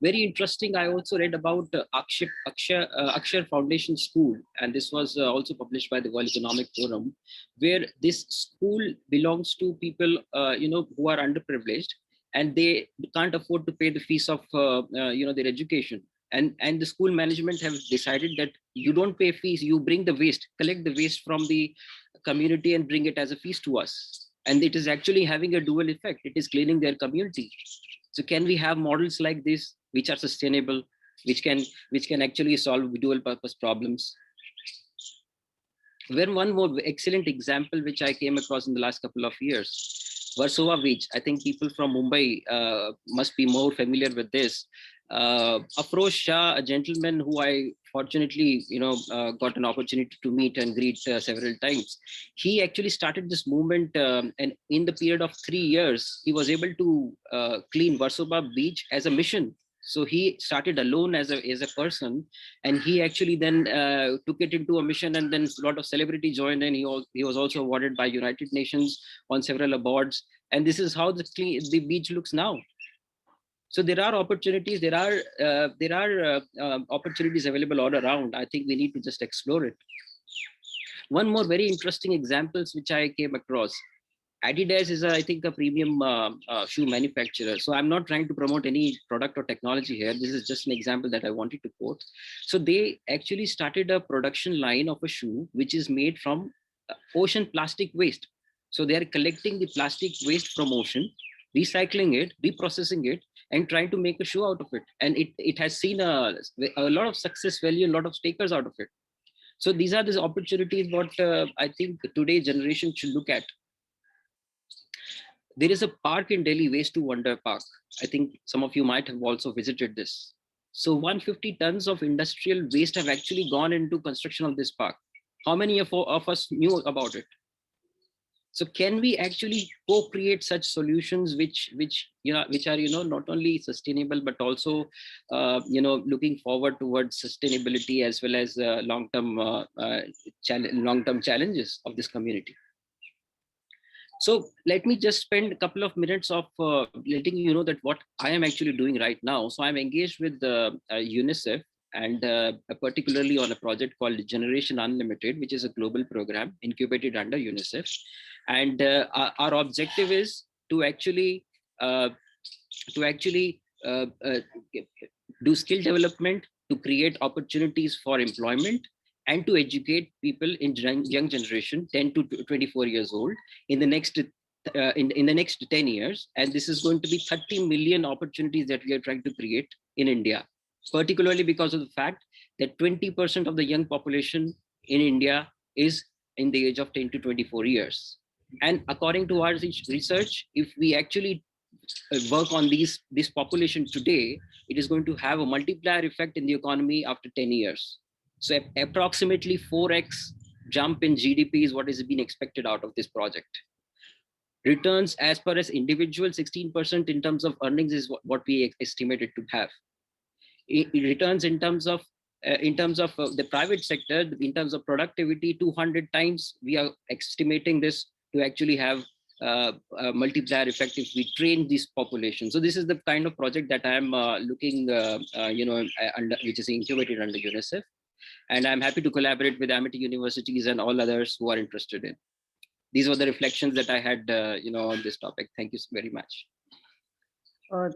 Very interesting. I also read about Akshar Foundation School, and this was also published by the World Economic Forum, where this school belongs to people, who are underprivileged, and they can't afford to pay the fees of, their education. And the school management have decided that you don't pay fees, you bring the waste, collect the waste from the community and bring it as a fees to us. And it is actually having a dual effect. It is cleaning their community. So can we have models like this, which are sustainable, which can actually solve dual purpose problems? One more excellent example, which I came across in the last couple of years, Versova Beach. I think people from Mumbai must be more familiar with this. Afroz Shah, a gentleman who I fortunately, got an opportunity to meet and greet several times. He actually started this movement, and in the period of 3 years, he was able to clean Versova Beach as a mission. So he started alone as a person, and he actually then took it into a mission, and then a lot of celebrity joined in. He was also awarded by United Nations on several awards, and this is how the beach looks now. So there are opportunities. There are opportunities available all around. I think we need to just explore it. One more very interesting examples which I came across. Adidas is, I think, a premium shoe manufacturer. So I'm not trying to promote any product or technology here. This is just an example that I wanted to quote. So they actually started a production line of a shoe which is made from ocean plastic waste. So they are collecting the plastic waste from ocean, recycling it, reprocessing it, and trying to make a shoe out of it. And it has seen a lot of success value, a lot of takers out of it. So these are the opportunities what I think today's generation should look at. There is a park in Delhi, Waste to Wonder Park. I think some of you might have also visited this. So 150 tons of industrial waste have actually gone into construction of this park. How many of us knew about it? So can we actually co-create such solutions which are not only sustainable but also looking forward towards sustainability as well as long-term challenges of this community? So let me just spend a couple of minutes of letting you know that what I am actually doing right now. So I'm engaged with UNICEF, and particularly on a project called Generation Unlimited, which is a global program incubated under UNICEF. And our objective is to actually do skill development, to create opportunities for employment, and to educate people in young generation, 10 to 24 years old, in the next 10 years. And this is going to be 30 million opportunities that we are trying to create in India, particularly because of the fact that 20% of the young population in India is in the age of 10 to 24 years. And according to our research, if we actually work on this population today, it is going to have a multiplier effect in the economy after 10 years. So approximately 4x jump in GDP is what is being expected out of this project. Returns as per as individual, 16% in terms of earnings is what we estimated to have. Returns in terms of the private sector, in terms of productivity, 200 times we are estimating this to actually have a multiplier effect if we train this population. So this is the kind of project that I'm looking, which is incubated under UNICEF. And I'm happy to collaborate with Amity universities and all others who are interested in. These were the reflections that I had, on this topic. Thank you very much.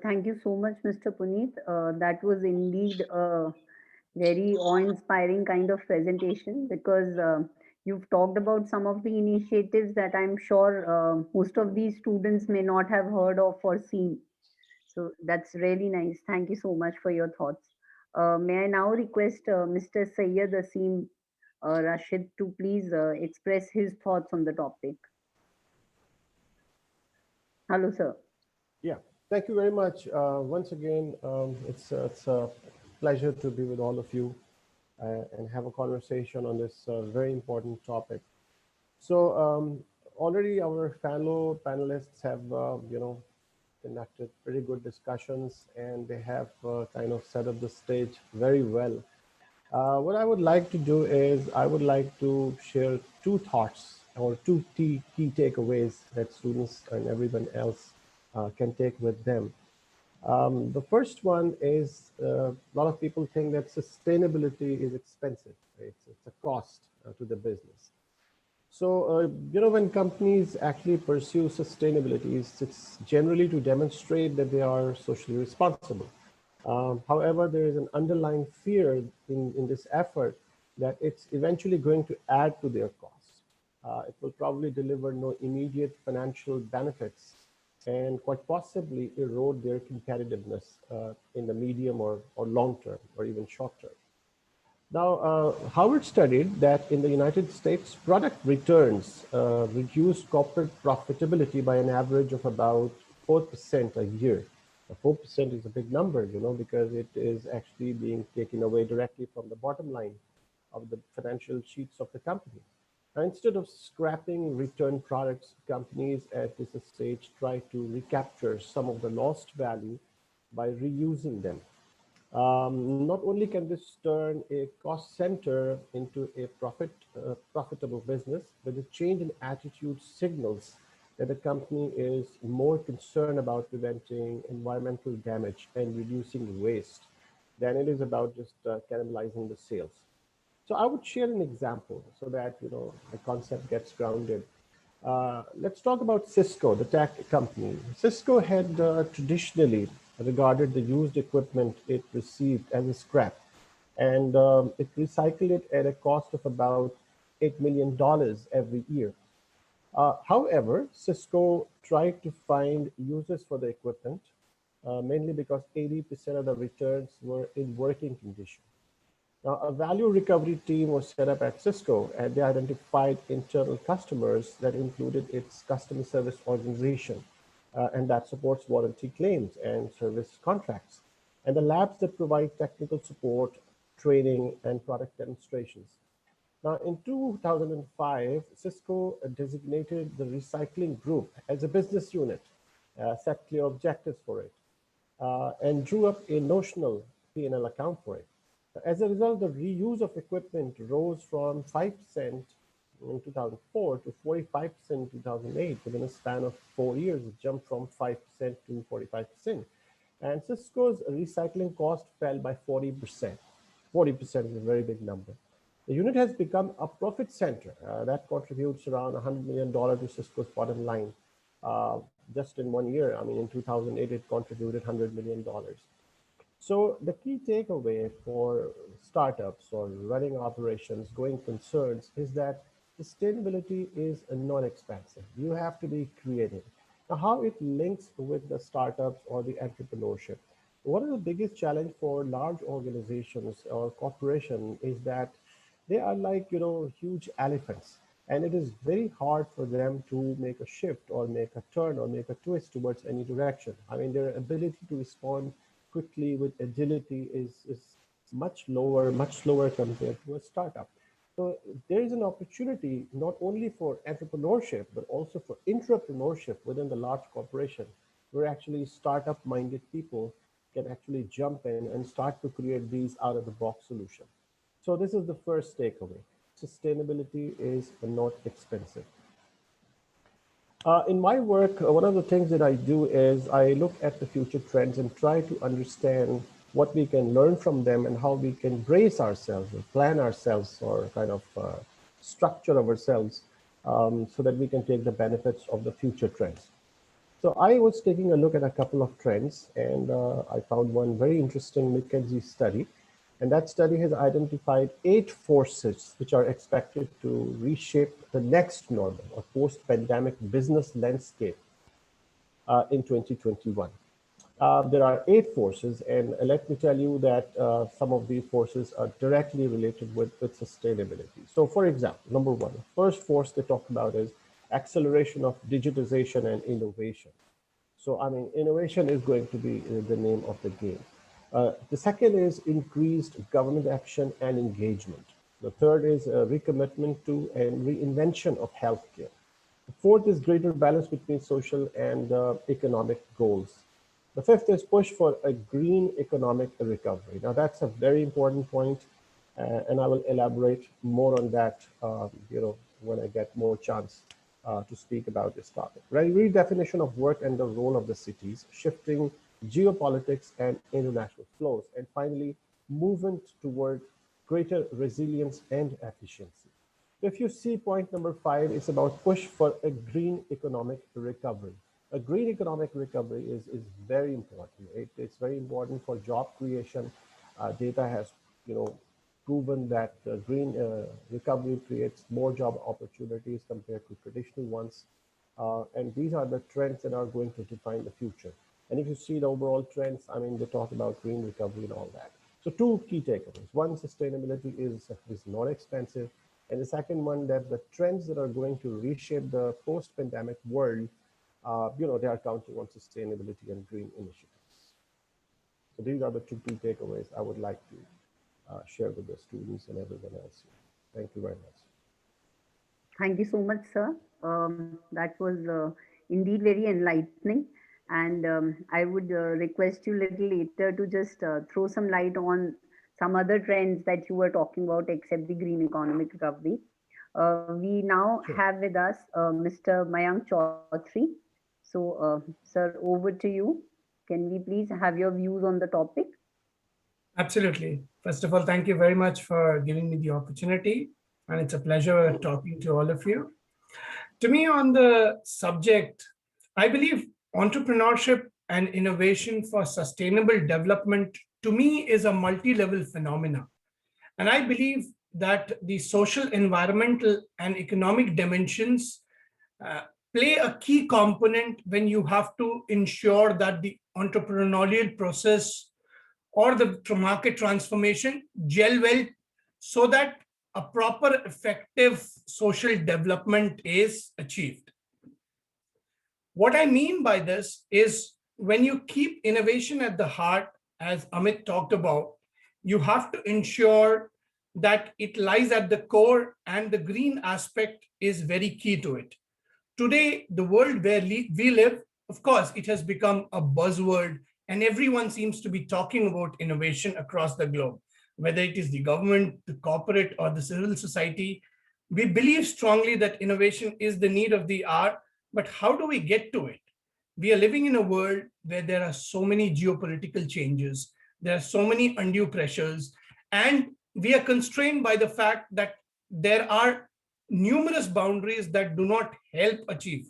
Thank you so much, Mr. Puneet. That was indeed a very awe-inspiring kind of presentation, because you've talked about some of the initiatives that I'm sure most of these students may not have heard of or seen. So that's really nice. Thank you so much for your thoughts. May I now request Mr. Sayyed Asim Rashid to please express his thoughts on the topic. Hello, sir. Yeah, thank you very much. Once again, it's a pleasure to be with all of you and have a conversation on this very important topic. So already our fellow panelists have, conducted pretty good discussions, and they have kind of set up the stage very well. What I would like to do is I would like to share two thoughts or two key takeaways that students and everyone else can take with them. The first one is a lot of people think that sustainability is expensive. It's a cost to the business. So, when companies actually pursue sustainability, it's generally to demonstrate that they are socially responsible. However, there is an underlying fear in this effort that it's eventually going to add to their costs. It will probably deliver no immediate financial benefits and quite possibly erode their competitiveness in the medium or long term or even short term. Now, Howard studied that in the United States, product returns reduced corporate profitability by an average of about 4% a year. 4% is a big number, because it is actually being taken away directly from the bottom line of the financial sheets of the company. Now, instead of scrapping return products, companies at this stage try to recapture some of the lost value by reusing them. Not only can this turn a cost center into a profitable business, but the change in attitude signals that the company is more concerned about preventing environmental damage and reducing waste than it is about just cannibalizing the sales. So I would share an example so that the concept gets grounded. Let's talk about Cisco, the tech company. Cisco had traditionally regarded the used equipment it received as a scrap, and it recycled it at a cost of about $8 million every year. However, Cisco tried to find uses for the equipment, mainly because 80% of the returns were in working condition. Now, a value recovery team was set up at Cisco, and they identified internal customers that included its customer service organization, and that supports warranty claims and service contracts, and the labs that provide technical support, training, and product demonstrations. Now, in 2005, Cisco designated the recycling group as a business unit, set clear objectives for it, and drew up a notional P&L account for it. As a result, the reuse of equipment rose from 5% in 2004 to 45% in 2008. Within a span of 4 years, it jumped from 5% to 45%. And Cisco's recycling cost fell by 40%. 40% is a very big number. The unit has become a profit center that contributes around $100 million to Cisco's bottom line. Just in 1 year, I mean, in 2008, it contributed $100 million. So the key takeaway for startups or running operations, going concerns, is that sustainability is not expensive. You have to be creative. Now, how it links with the startups or the entrepreneurship. One of the biggest challenge for large organizations or corporations is that they are like, huge elephants. And it is very hard for them to make a shift or make a turn or make a twist towards any direction. I mean, their ability to respond quickly with agility is much slower compared to a startup. So there is an opportunity not only for entrepreneurship, but also for intrapreneurship within the large corporation, where actually startup-minded people can actually jump in and start to create these out-of-the-box solutions. So this is the first takeaway. Sustainability is not expensive. In my work, one of the things that I do is I look at the future trends and try to understand what we can learn from them and how we can brace ourselves or plan ourselves or kind of structure ourselves so that we can take the benefits of the future trends. So I was taking a look at a couple of trends, and I found one very interesting McKinsey study. And that study has identified 8 forces which are expected to reshape the next normal or post-pandemic business landscape in 2021. There are 8 forces, and let me tell you that some of these forces are directly related with sustainability. So for example, number 1, the first force they talk about is acceleration of digitization and innovation. So, I mean, innovation is going to be the name of the game. The second is increased government action and engagement. The third is a recommitment to and reinvention of healthcare. The fourth is greater balance between social and economic goals. The fifth is push for a green economic recovery. Now, that's a very important point, and I will elaborate more on that, when I get more chance to speak about this topic. Right? Redefinition of work and the role of the cities, shifting geopolitics and international flows, and finally, movement toward greater resilience and efficiency. If you see point number 5, it's about push for a green economic recovery. A green economic recovery is very important. It's very important for job creation. Data has, proven that green recovery creates more job opportunities compared to traditional ones. And these are the trends that are going to define the future. And if you see the overall trends, I mean, they talk about green recovery and all that. So 2 key takeaways. One, sustainability is not expensive. And the second one, that the trends that are going to reshape the post-pandemic world, they are counting on sustainability and green initiatives. So these are the 2 key takeaways I would like to share with the students and everyone else. Thank you very much. Thank you so much, sir. That was indeed very enlightening. And I would request you a little later to just throw some light on some other trends that you were talking about, except the green economic recovery. We now have with us Mr. Mayank Chaudhary. So, sir, over to you. Can we please have your views on the topic? Absolutely. First of all, thank you very much for giving me the opportunity. And it's a pleasure talking to all of you. To me, on the subject, I believe entrepreneurship and innovation for sustainable development, to me, is a multi-level phenomena. And I believe that the social, environmental, and economic dimensions play a key component when you have to ensure that the entrepreneurial process or the market transformation gel well so that a proper, effective social development is achieved. What I mean by this is when you keep innovation at the heart, as Amit talked about, you have to ensure that it lies at the core, and the green aspect is very key to it. Today, the world where we live, of course, it has become a buzzword, and everyone seems to be talking about innovation across the globe, whether it is the government, the corporate, or the civil society. We believe strongly that innovation is the need of the hour, but how do we get to it? We are living in a world where there are so many geopolitical changes, there are so many undue pressures, and we are constrained by the fact that there are numerous boundaries that do not help achieve.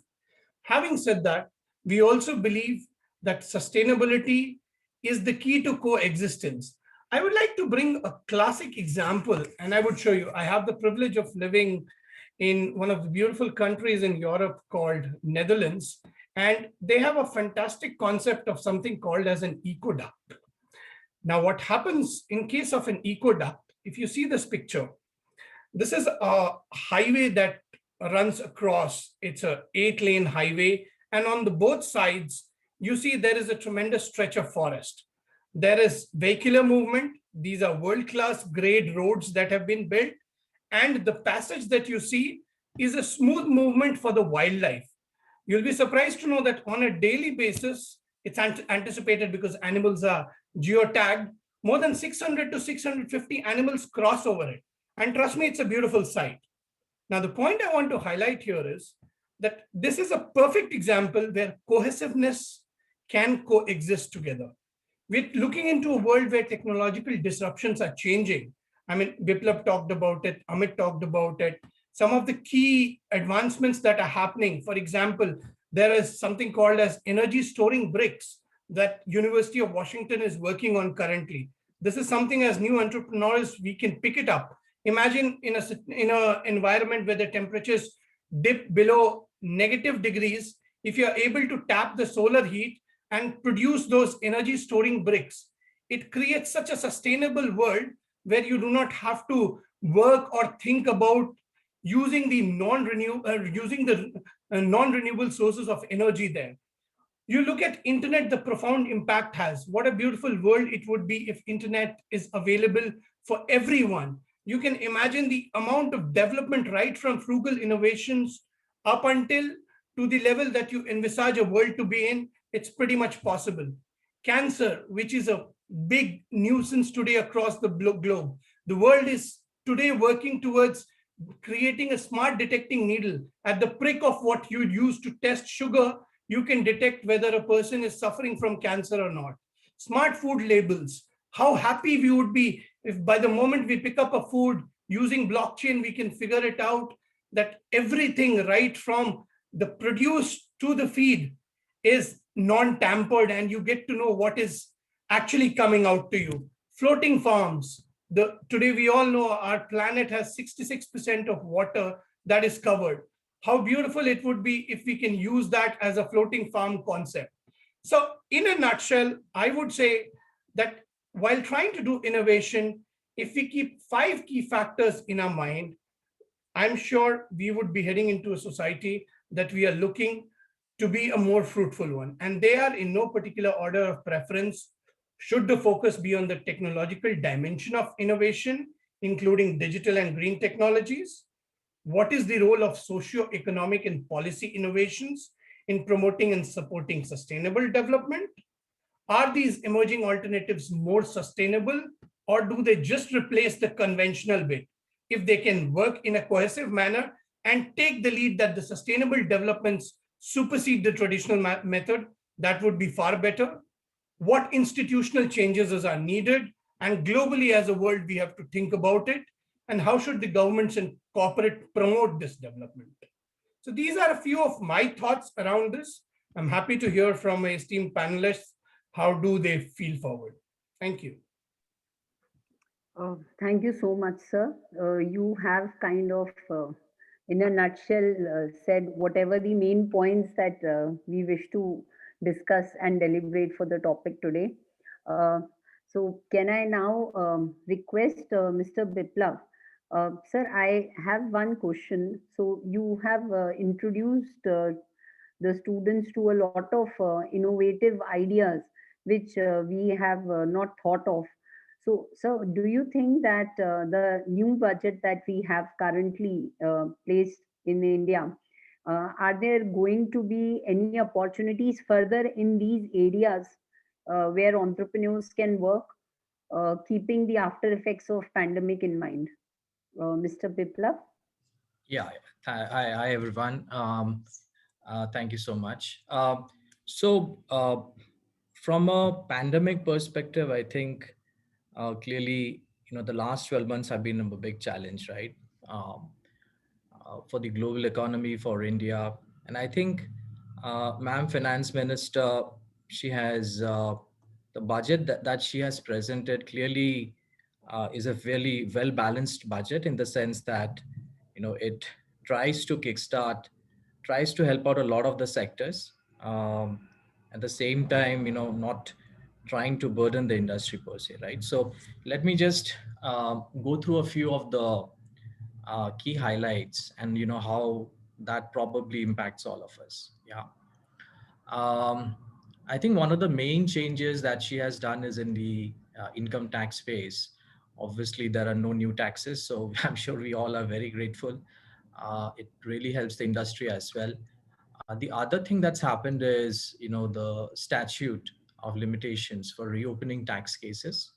Having said that, we also believe that sustainability is the key to coexistence. I would like to bring a classic example, and I would show you. I have the privilege of living in one of the beautiful countries in Europe called Netherlands, and they have a fantastic concept of something called as an ecoduct. Now, what happens in case of an ecoduct, if you see this picture, this is a highway that runs across. It's a 8-lane highway, and on the both sides, you see there is a tremendous stretch of forest. There is vehicular movement. These are world-class grade roads that have been built. And the passage that you see is a smooth movement for the wildlife. You'll be surprised to know that on a daily basis, it's anticipated because animals are geotagged. More than 600 to 650 animals cross over it. And trust me, it's a beautiful sight. Now, the point I want to highlight here is that this is a perfect example where cohesiveness can coexist together. We're looking into a world where technological disruptions are changing. I mean, Biplab talked about it, Amit talked about it. Some of the key advancements that are happening, for example, there is something called as energy storing bricks that University of Washington is working on currently. This is something as new entrepreneurs, we can pick it up. Imagine in a environment where the temperatures dip below -degrees, if you're able to tap the solar heat and produce those energy storing bricks, it creates such a sustainable world where you do not have to work or think about using the non-renewable sources of energy there. You look at internet, the profound impact has. What a beautiful world it would be if internet is available for everyone. You can imagine the amount of development right from frugal innovations up until to the level that you envisage a world to be in. It's pretty much possible. Cancer, which is a big nuisance today across the globe. The world is today working towards creating a smart detecting needle. At the prick of what you use to test sugar, you can detect whether a person is suffering from cancer or not. Smart food labels. How happy we would be if by the moment we pick up a food using blockchain, we can figure it out that everything right from the produce to the feed is non-tampered and you get to know what is actually coming out to you. Floating farms. Today we all know our planet has 66% of water that is covered. How beautiful it would be if we can use that as a floating farm concept. So in a nutshell, I would say that while trying to do innovation, if we keep 5 key factors in our mind, I'm sure we would be heading into a society that we are looking to be a more fruitful one. And they are in no particular order of preference. Should the focus be on the technological dimension of innovation, including digital and green technologies? What is the role of socio-economic and policy innovations in promoting and supporting sustainable development? Are these emerging alternatives more sustainable, or do they just replace the conventional bit? If they can work in a cohesive manner and take the lead that the sustainable developments supersede the traditional method, that would be far better. What institutional changes are needed? And globally as a world, we have to think about it. And how should the governments and corporate promote this development? So these are a few of my thoughts around this. I'm happy to hear from my esteemed panelists. How do they feel forward? Thank you. Thank you so much, sir. You have kind of, in a nutshell, said whatever the main points that we wish to discuss and deliberate for the topic today. So can I now request Mr. Biplab? Sir, I have one question. So you have introduced the students to a lot of innovative ideas which we have not thought of. So do you think that the new budget that we have currently placed in India, are there going to be any opportunities further in these areas where entrepreneurs can work, keeping the after effects of pandemic in mind? Mr. Biplab? Yeah, hi everyone. Thank you so much. From a pandemic perspective, I think clearly, the last 12 months have been a big challenge, right? For the global economy, for India. And I think Ma'am Finance Minister, she has the budget that she has presented clearly is a very well-balanced budget in the sense that, it tries to kickstart, tries to help out a lot of the sectors. At the same time, not trying to burden the industry per se, right? So let me just go through a few of the key highlights and how that probably impacts all of us. Yeah. I think one of the main changes that she has done is in the income tax space. Obviously, there are no new taxes, so I'm sure we all are very grateful. It really helps the industry as well. The other thing that's happened is, the statute of limitations for reopening tax cases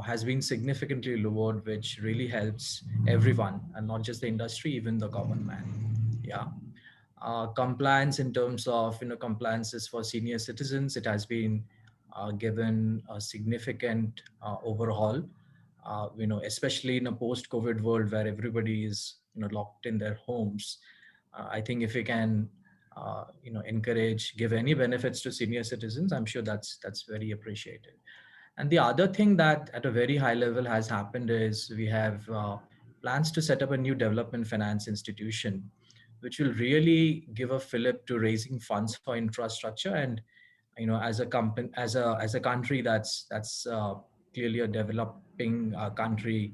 has been significantly lowered, which really helps everyone and not just the industry, even the common man. Yeah. Compliance in terms of compliances for senior citizens, it has been given a significant overhaul. Especially in a post-COVID world where everybody is locked in their homes. I think if we can encourage, give any benefits to senior citizens, I'm sure that's very appreciated. And the other thing that at a very high level has happened is we have plans to set up a new development finance institution, which will really give a fillip to raising funds for infrastructure. And as a company, as a country that's clearly a developing country,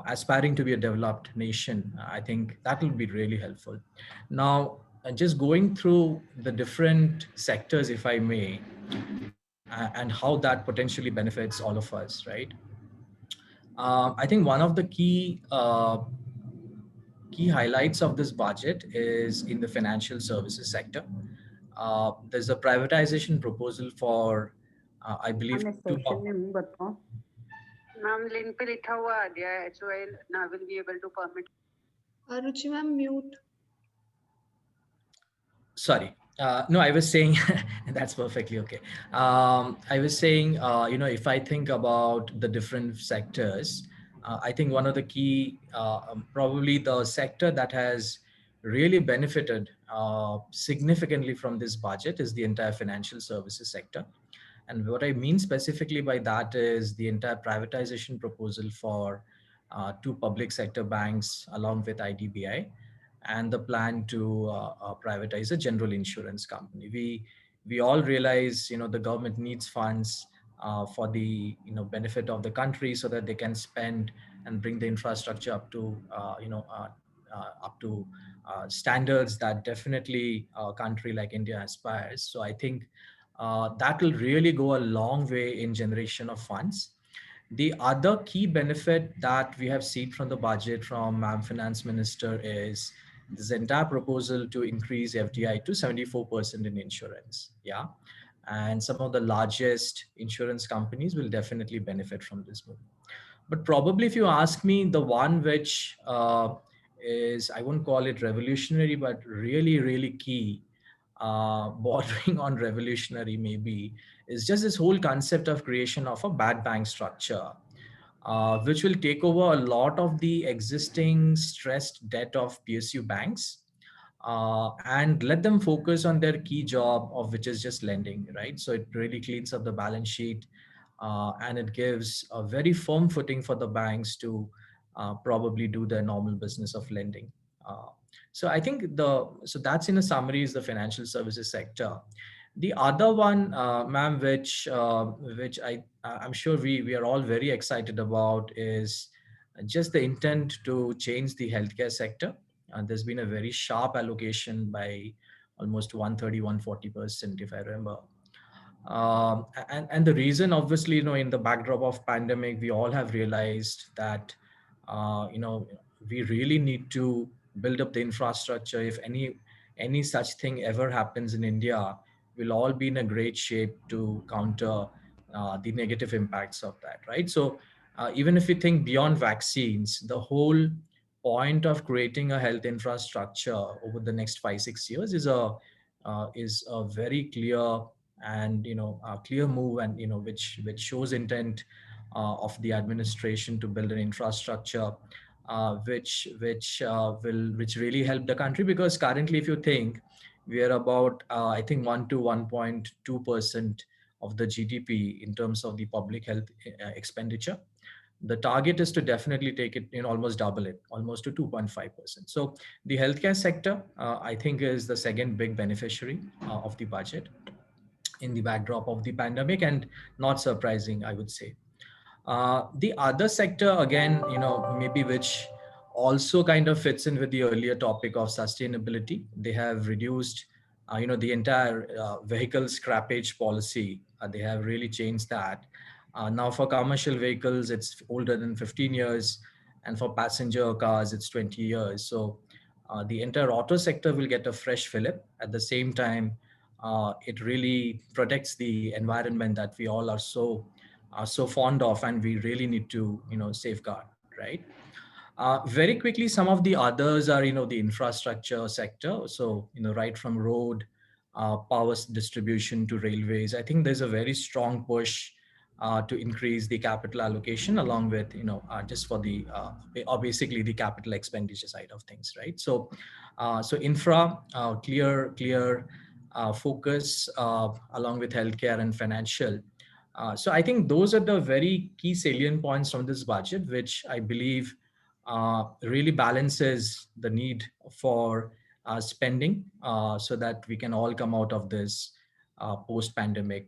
aspiring to be a developed nation, I think that will be really helpful. Now, just going through the different sectors, if I may, and how that potentially benefits all of us, right? I think one of the key highlights of this budget is in the financial services sector. There's a privatization proposal for, I believe, Ma'am, link पे लिखा हुआ आ गया है, HOL now will be able to permit. Ruchi ma'am, mute. Sorry. No, I was saying that's perfectly okay. I was saying, if I think about the different sectors, I think one of the key, probably the sector that has really benefited significantly from this budget is the entire financial services sector. And what I mean specifically by that is the entire privatization proposal for 2 public sector banks along with IDBI, and the plan to privatize a general insurance company. We all realize, the government needs funds for the benefit of the country so that they can spend and bring the infrastructure up to standards that definitely a country like India aspires. So I think that will really go a long way in generation of funds. The other key benefit that we have seen from the budget from Finance Minister is this entire proposal to increase FDI to 74% in insurance. Yeah. And some of the largest insurance companies will definitely benefit from this move. But probably if you ask me, the one which is, I won't call it revolutionary, but really, really key, bordering on revolutionary maybe, is just this whole concept of creation of a bad bank structure, which will take over a lot of the existing stressed debt of PSU banks and let them focus on their key job, of which is just lending, right? So it really cleans up the balance sheet and it gives a very firm footing for the banks to probably do their normal business of lending. So I think so that's in a summary is the financial services sector. The other one, ma'am, which I'm sure we are all very excited about is just the intent to change the healthcare sector. There's been a very sharp allocation by almost 130-140%, if I remember. And the reason, obviously, in the backdrop of pandemic, we all have realized that, we really need to build up the infrastructure. If any such thing ever happens in India, we'll all be in a great shape to counter the negative impacts of that, right? So even if we think beyond vaccines, the whole point of creating a health infrastructure over the next 5-6 years is a very clear and a clear move, and which shows intent of the administration to build an infrastructure which really help the country. Because currently, if you think, we are about I think 1 to 1.2% of the GDP in terms of the public health expenditure. The target is to definitely take it almost double it, almost to 2.5%. So the healthcare sector, I think, is the second big beneficiary of the budget in the backdrop of the pandemic, and not surprising, I would say. The other sector, again, maybe which also kind of fits in with the earlier topic of sustainability. They have reduced, the entire vehicle scrappage policy. They have really changed that. Now for commercial vehicles, it's older than 15 years. And for passenger cars, it's 20 years. So the entire auto sector will get a fresh fillip. At the same time, it really protects the environment that we all are so fond of, and we really need to, safeguard, right? Very quickly, some of the others are, the infrastructure sector. So, right from road, power distribution to railways. I think there's a very strong push to increase the capital allocation along with, just for the, or basically the capital expenditure side of things, right? So, so infra, clear focus along with healthcare and financial. So I think those are the very key salient points from this budget, which I believe really balances the need for spending so that we can all come out of this post-pandemic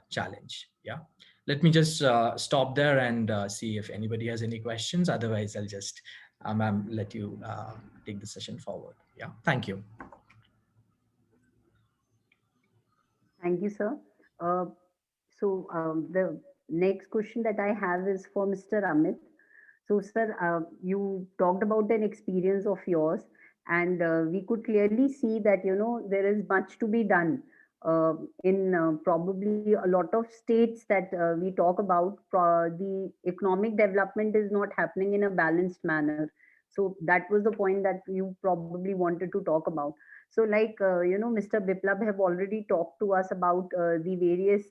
challenge. Yeah. Let me just stop there and see if anybody has any questions. Otherwise, I'll just ma'am, let you take the session forward. Yeah. Thank you. Thank you, sir. The next question that I have is for Mr. Amit. So, sir, you talked about an experience of yours, and we could clearly see that, there is much to be done in probably a lot of states that we talk about. The economic development is not happening in a balanced manner. So that was the point that you probably wanted to talk about. So like, Mr. Biplab have already talked to us about the various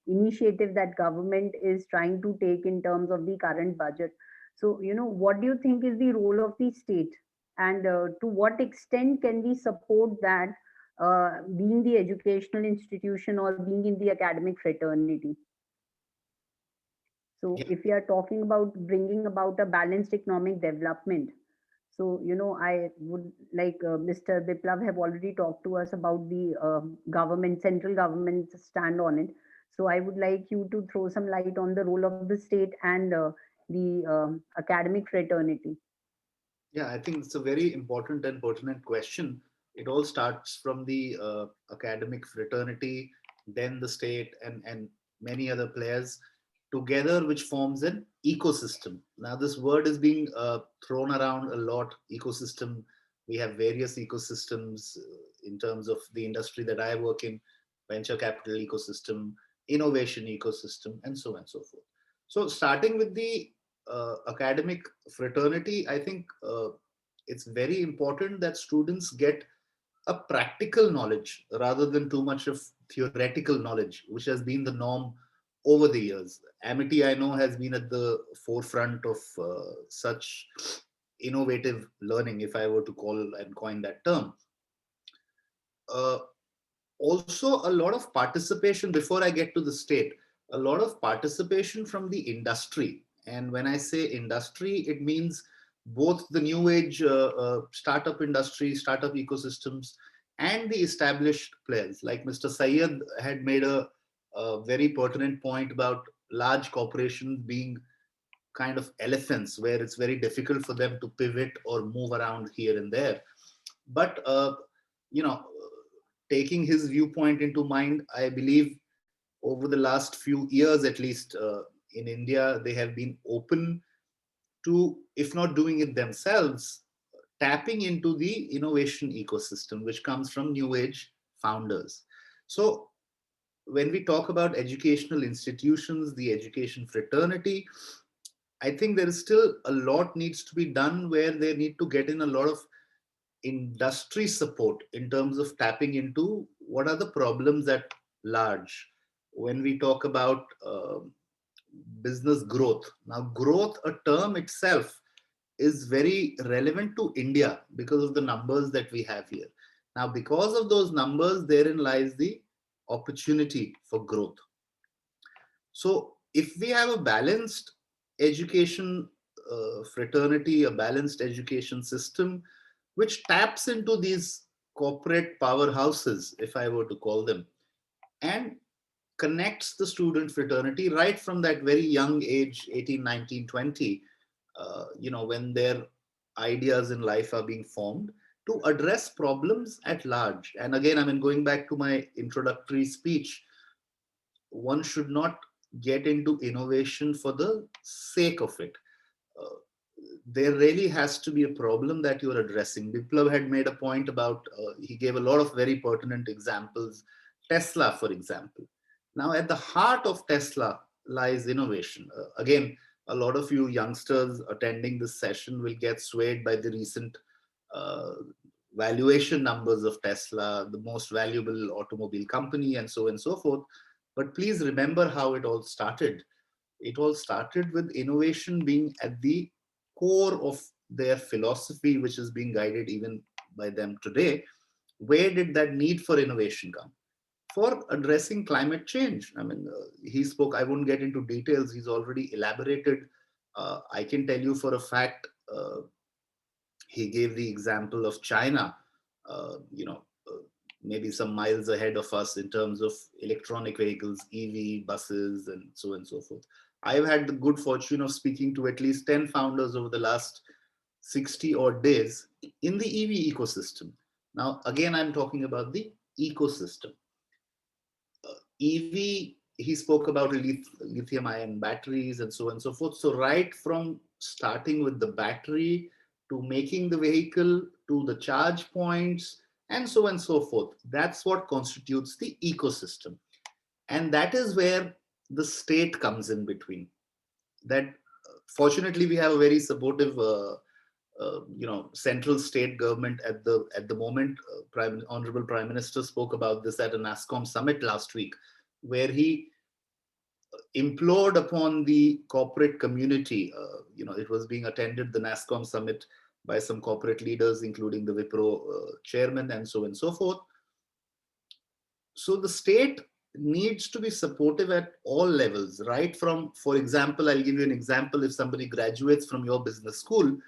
initiative that government is trying to take in terms of the current budget. So, what do you think is the role of the state? And to what extent can we support that being the educational institution or being in the academic fraternity? So Yeah. if we are talking about bringing about a balanced economic development, so, I would like Mr. Biplav have already talked to us about the central government's stand on it. So I would like you to throw some light on the role of the state and the academic fraternity. Yeah, I think it's a very important and pertinent question. It all starts from the academic fraternity, then the state, and many other players together, which forms an ecosystem. Now, this word is being thrown around a lot. Ecosystem. We have various ecosystems in terms of the industry that I work in, venture capital ecosystem, innovation ecosystem, and so on and so forth. So, starting with the academic fraternity, I think it's very important that students get a practical knowledge rather than too much of theoretical knowledge, which has been the norm over the years. Amity, I know, has been at the forefront of such innovative learning, if I were to call and coin that term. Also, a lot of participation, before I get to the state, a lot of participation from the industry. And when I say industry, it means both the new age startup industry, startup ecosystems, and the established players. Like Mr. Syed had made a very pertinent point about large corporations being kind of elephants, where it's very difficult for them to pivot or move around here and there. But, taking his viewpoint into mind, I believe over the last few years, at least in India, they have been open to, if not doing it themselves, tapping into the innovation ecosystem, which comes from new age founders. So when we talk about educational institutions, the education fraternity, I think there is still a lot needs to be done, where they need to get in a lot of industry support in terms of tapping into what are the problems at large. When we talk about business growth, now growth, a term itself, is very relevant to India because of the numbers that we have here. Now, because of those numbers, therein lies the opportunity for growth. So if we have a balanced education fraternity, a balanced education system, which taps into these corporate powerhouses, if I were to call them, and connects the student fraternity right from that very young age, 18, 19, 20, when their ideas in life are being formed, to address problems at large. And again, I mean, going back to my introductory speech, one should not get into innovation for the sake of it. There really has to be a problem that you're addressing. Biplav had made a point about, he gave a lot of very pertinent examples. Tesla, for example. Now, at the heart of Tesla lies innovation. Again, a lot of you youngsters attending this session will get swayed by the recent uh, valuation numbers of Tesla, the most valuable automobile company, and so on and so forth. But please remember how it all started. It all started with innovation being at the core of their philosophy, which is being guided even by them today. Where did that need for innovation come? For addressing climate change. I mean, he spoke, I won't get into details, he's already elaborated. I can tell you for a fact, he gave the example of China, you know, maybe some miles ahead of us in terms of electronic vehicles, EV buses, and so on and so forth. I've had the good fortune of speaking to at least 10 founders over the last 60 odd days in the EV ecosystem. Now, again, I'm talking about the ecosystem. EV, he spoke about lithium ion batteries and so on and so forth. So right from starting with the battery to making the vehicle to the charge points and so on and so forth, that's what constitutes the ecosystem. And that is where the state comes in between. That fortunately we have a very supportive central state government at the moment. Honorable Prime Minister spoke about this at a NASSCOM summit last week, where he implored upon the corporate community. It was being attended, the NASSCOM summit, by some corporate leaders, including the Wipro chairman and so on and so forth. So the state needs to be supportive at all levels, right from, for example, I'll give you an example. If somebody graduates from your business school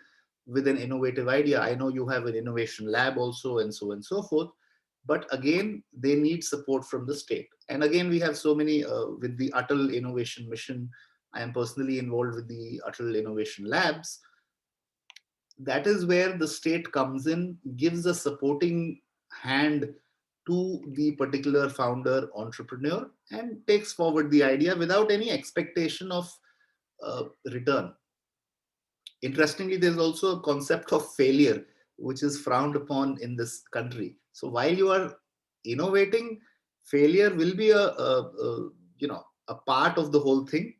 with an innovative idea, I know you have an innovation lab also and so on and so forth. But again, they need support from the state. And again, we have so many with the Atal Innovation Mission. I am personally involved with the Atal Innovation Labs. That is where the state comes in, gives a supporting hand to the particular founder, entrepreneur, and takes forward the idea without any expectation of return. Interestingly, there's also a concept of failure, which is frowned upon in this country. So while you are innovating, failure will be a part of the whole thing,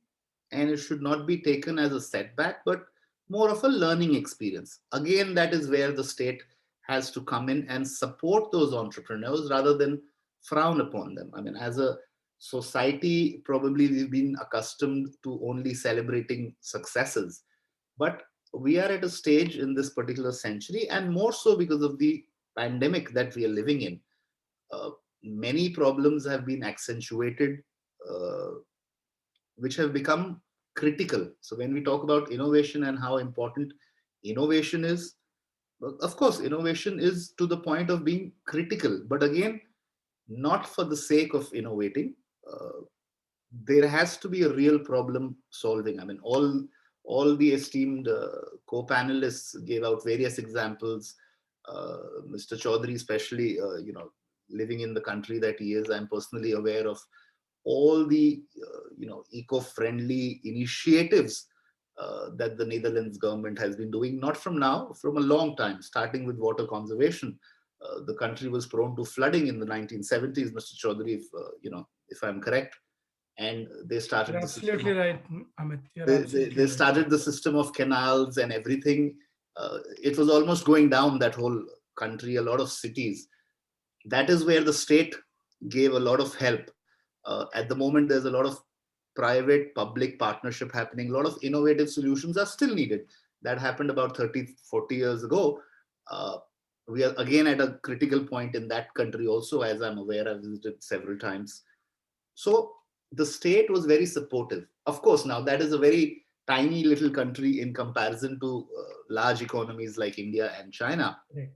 and it should not be taken as a setback, but more of a learning experience. Again, that is where the state has to come in and support those entrepreneurs rather than frown upon them. I mean, as a society, probably we've been accustomed to only celebrating successes, but we are at a stage in this particular century, and more so because of the pandemic that we are living in. Many problems have been accentuated, which have become critical. So when we talk about innovation and how important innovation is, of course, innovation is to the point of being critical, but again, not for the sake of innovating. There has to be a real problem solving. I mean, all the esteemed co-panelists gave out various examples. Mr. Chaudhary, especially, living in the country that he is, I'm personally aware of all the, eco-friendly initiatives that the Netherlands government has been doing, not from now, from a long time, starting with water conservation. The country was prone to flooding in the 1970s, Mr. Chaudhary, if I'm correct. And they started You're absolutely right, Amit. They started the system of canals and everything. It was almost going down, that whole country, a lot of cities. That is where the state gave a lot of help. At the moment, there's a lot of private public partnership happening. A lot of innovative solutions are still needed. That happened about 30, 40 years ago. We are again at a critical point in that country also, as I'm aware. I've visited several times. So the state was very supportive. Of course, now that is a very tiny little country in comparison to large economies like India and China. Right.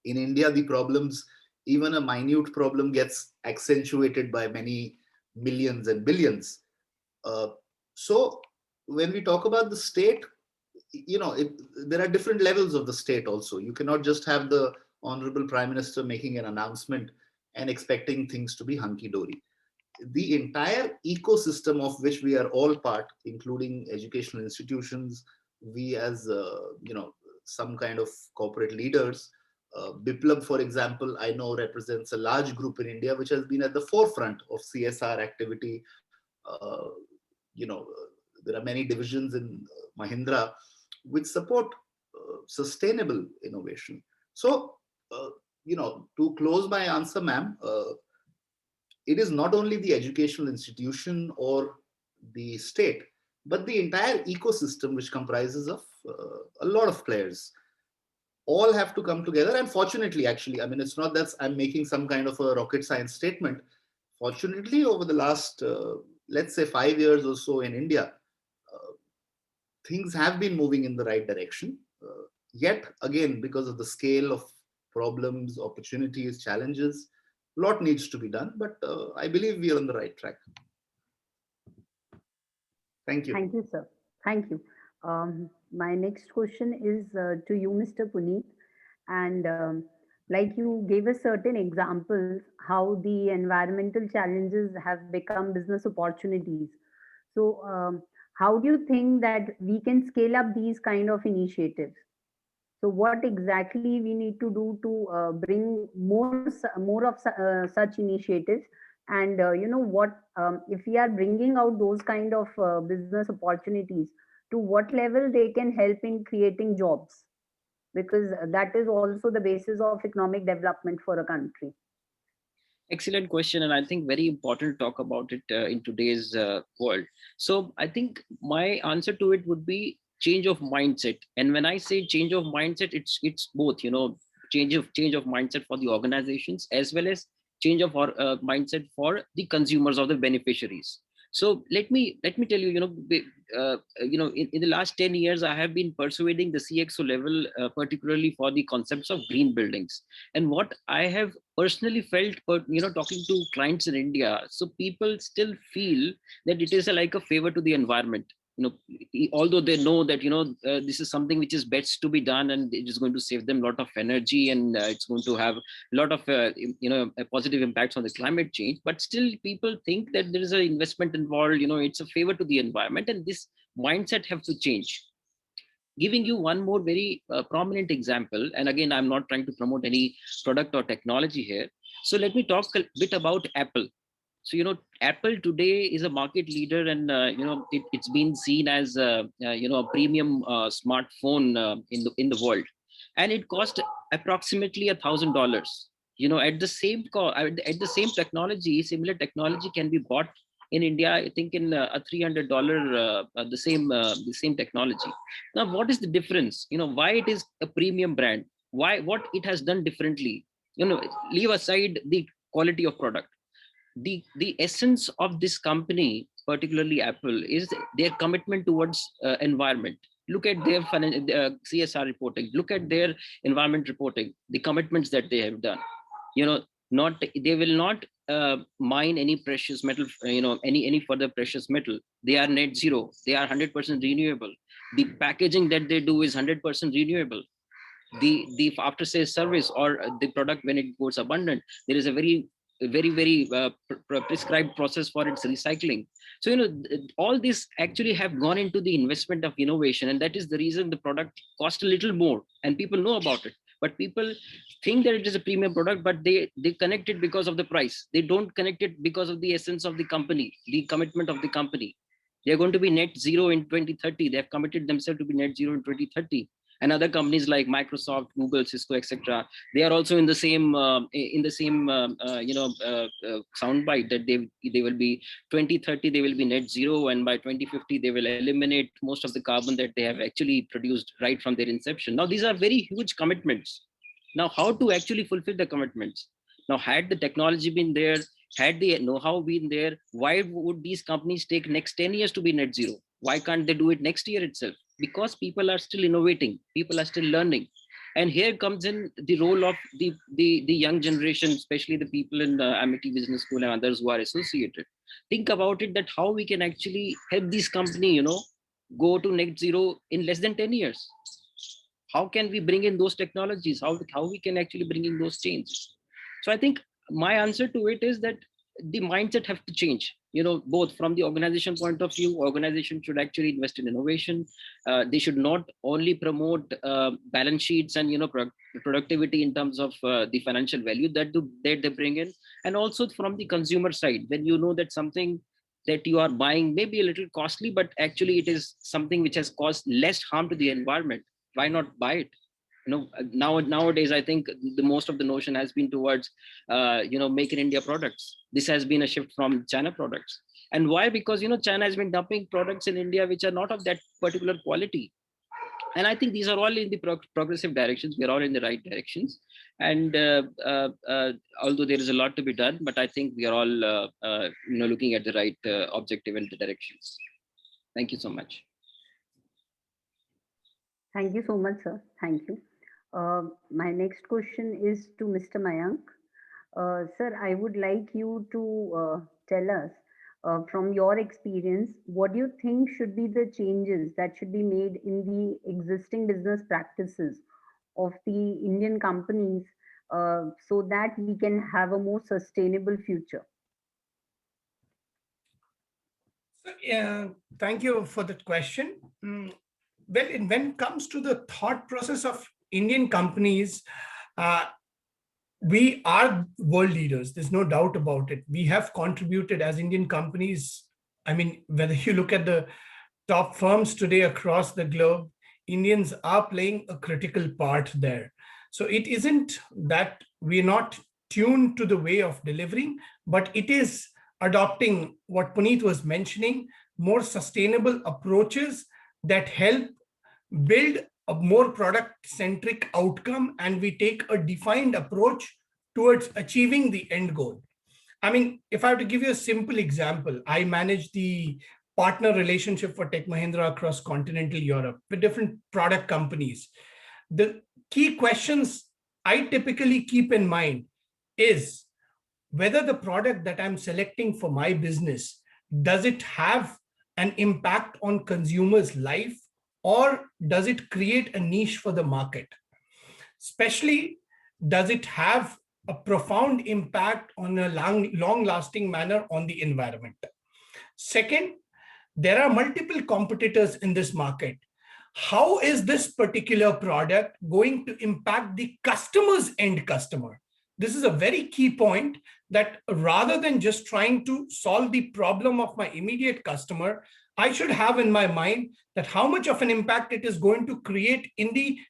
In India, the problems, even a minute problem, gets accentuated by many millions and billions. So when we talk about the state, there are different levels of the state also. You cannot just have the Honorable Prime Minister making an announcement and expecting things to be hunky-dory. The entire ecosystem of which we are all part, including educational institutions, we as some kind of corporate leaders. Biplab, for example, I know represents a large group in India which has been at the forefront of CSR activity. there are many divisions in Mahindra which support sustainable innovation. So, to close my answer, ma'am, it is not only the educational institution or the state, but the entire ecosystem, which comprises of a lot of players, all have to come together. And fortunately, actually, I mean, it's not that I'm making some kind of a rocket science statement. Fortunately, over the last, let's say 5 years or so in India, things have been moving in the right direction. Yet again, because of the scale of problems, opportunities, challenges, a lot needs to be done, but I believe we are on the right track. Thank you. Thank you, sir. Thank you. My next question is to you, Mr. Puneet. And like you gave us certain examples how the environmental challenges have become business opportunities. So how do you think that we can scale up these kind of initiatives? So what exactly we need to do to bring more of such initiatives? And what if we are bringing out those kind of business opportunities, to what level they can help in creating jobs? Because that is also the basis of economic development for a country. Excellent question, and I think very important to talk about it in today's world. So I think my answer to it would be change of mindset. And when I say change of mindset, it's both, change of mindset for the organizations as well as change of mindset for the consumers or the beneficiaries. So let me tell you, in the last 10 years, I have been persuading the CXO level, particularly for the concepts of green buildings. And what I have personally felt, talking to clients in India, so people still feel that it is like a favor to the environment. Although they know that this is something which is best to be done, and it is going to save them a lot of energy, and it's going to have a lot of positive impacts on the climate change, but still people think that there is an investment involved, it's a favor to the environment, and this mindset have to change. Giving you one more very prominent example, and again, I'm not trying to promote any product or technology here, so let me talk a bit about Apple. So, Apple today is a market leader, and it's been seen as a premium smartphone in the world, and it cost approximately $1,000. At the same technology, similar technology can be bought in India, I think in a $300 the same technology. Now, what is the difference? Why it is a premium brand? What it has done differently? Leave aside the quality of product. The essence of this company, particularly Apple, is their commitment towards environment. Look at their CSR reporting. Look at their environment reporting. The commitments that they have done. They will not mine any precious metal. Any further precious metal. They are net zero. They are 100% renewable. The packaging that they do is 100% renewable. The after sales service or the product when it goes abundant, there is a very prescribed process for its recycling. So all this actually have gone into the investment of innovation, and that is the reason the product cost a little more and people know about it. But people think that it is a premium product, but they connect it because of the price. They don't connect it because of the essence of the company, the commitment of the company. They're going to be net zero in 2030. They have committed themselves to be net zero in 2030. And other companies like Microsoft, Google, Cisco, etc., they are also in the same soundbite that they will be 2030 they will be net zero, and by 2050 they will eliminate most of the carbon that they have actually produced right from their inception. Now these are very huge commitments. Now how to actually fulfill the commitments? Now, had the technology been there, had the know-how been there, why would these companies take next 10 years to be net zero? Why can't they do it next year itself? Because people are still innovating, people are still learning. And here comes in the role of the young generation, especially the people in the Amity Business School and others who are associated. Think about it, that how we can actually help this company, go to net zero in less than 10 years. How can we bring in those technologies? How we can actually bring in those changes? So I think my answer to it is that the mindset have to change. Both from the organization point of view, organization should actually invest in innovation. They should not only promote balance sheets and productivity in terms of the financial value that they bring in, and also from the consumer side, when you know that something that you are buying may be a little costly, but actually it is something which has caused less harm to the environment. Why not buy it? Nowadays, I think the most of the notion has been towards, make in India products. This has been a shift from China products. And why? Because, China has been dumping products in India which are not of that particular quality. And I think these are all in the progressive directions. We are all in the right directions. And although there is a lot to be done, but I think we are all, looking at the right objective and the directions. Thank you so much. Thank you so much, sir. Thank you. My next question is to Mr. Mayank. Sir, I would like you to tell us, from your experience, what do you think should be the changes that should be made in the existing business practices of the Indian companies so that we can have a more sustainable future? So, yeah, thank you for that question. Well, when it comes to the thought process of Indian companies, we are world leaders. There's no doubt about it. We have contributed as Indian companies. I mean, whether you look at the top firms today across the globe, Indians are playing a critical part there. So it isn't that we're not tuned to the way of delivering, but it is adopting what Puneet was mentioning, more sustainable approaches that help build a more product-centric outcome, and we take a defined approach towards achieving the end goal. I mean, if I have to give you a simple example, I manage the partner relationship for Tech Mahindra across continental Europe with different product companies. The key questions I typically keep in mind is whether the product that I'm selecting for my business, does it have an impact on consumers' life, or does it create a niche for the market? Especially, does it have a profound impact on a long-lasting manner on the environment? Second, there are multiple competitors in this market. How is this particular product going to impact the customer's end customer? This is a very key point, that rather than just trying to solve the problem of my immediate customer, I should have in my mind that how much of an impact it is going to create in the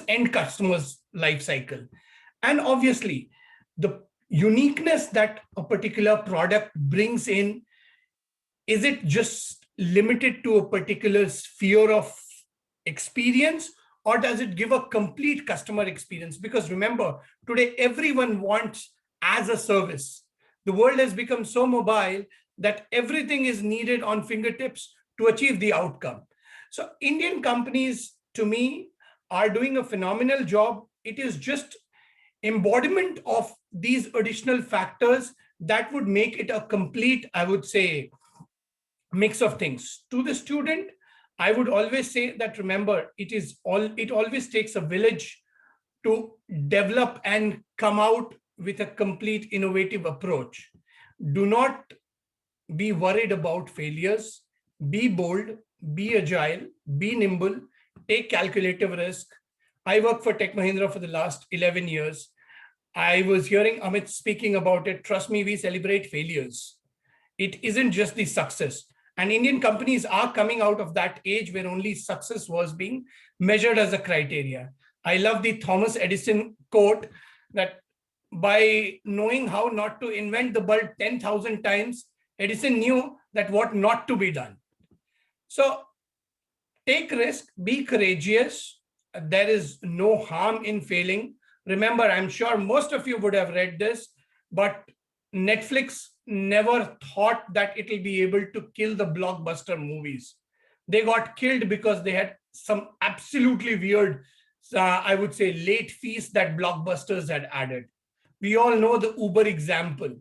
end customer's life cycle. And obviously, the uniqueness that a particular product brings in, is it just limited to a particular sphere of experience, or does it give a complete customer experience? Because remember, today everyone wants as a service. The world has become so mobile that everything is needed on fingertips to achieve the outcome. So Indian companies, to me, are doing a phenomenal job. It is just embodiment of these additional factors that would make it a complete, I would say, mix of things. To the student, I would always say that, remember, it always takes a village to develop and come out with a complete innovative approach. Do not be worried about failures. Be bold, be agile, be nimble, take calculative risk. I worked for Tech Mahindra for the last 11 years. I was hearing Amit speaking about it. Trust me, we celebrate failures. It isn't just the success. And Indian companies are coming out of that age where only success was being measured as a criteria. I love the Thomas Edison quote that by knowing how not to invent the bulb 10,000 times, Edison knew that what not to be done. So take risk, be courageous. There is no harm in failing. Remember, I'm sure most of you would have read this, but Netflix never thought that it will be able to kill the blockbuster movies. They got killed because they had some absolutely weird, I would say, late fees that blockbusters had added. We all know the Uber example.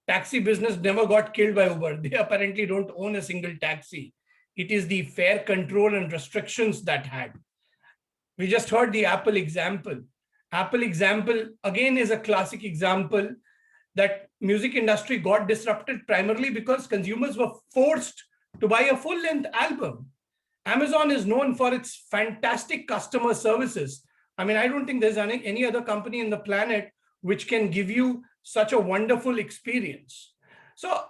Taxi business never got killed by Uber. They apparently don't own a single taxi. It is the fare control and restrictions that had. We just heard the Apple example. Apple example, again, is a classic example that music industry got disrupted primarily because consumers were forced to buy a full-length album. Amazon is known for its fantastic customer services. I mean, I don't think there's any other company in the planet which can give you such a wonderful experience. So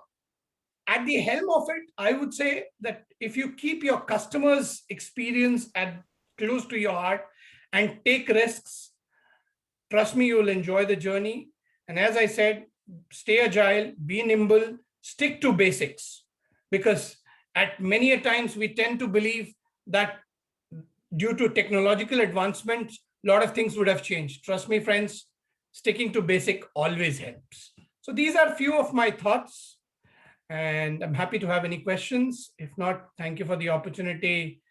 at the helm of it, I would say that if you keep your customers' experience at close to your heart and take risks, trust me, you'll enjoy the journey. And as I said, stay agile, be nimble, stick to basics. Because at many a times we tend to believe that due to technological advancements, a lot of things would have changed. Trust me, friends, sticking to basic always helps. So these are few of my thoughts, and I'm happy to have any questions. If not, thank you for the opportunity,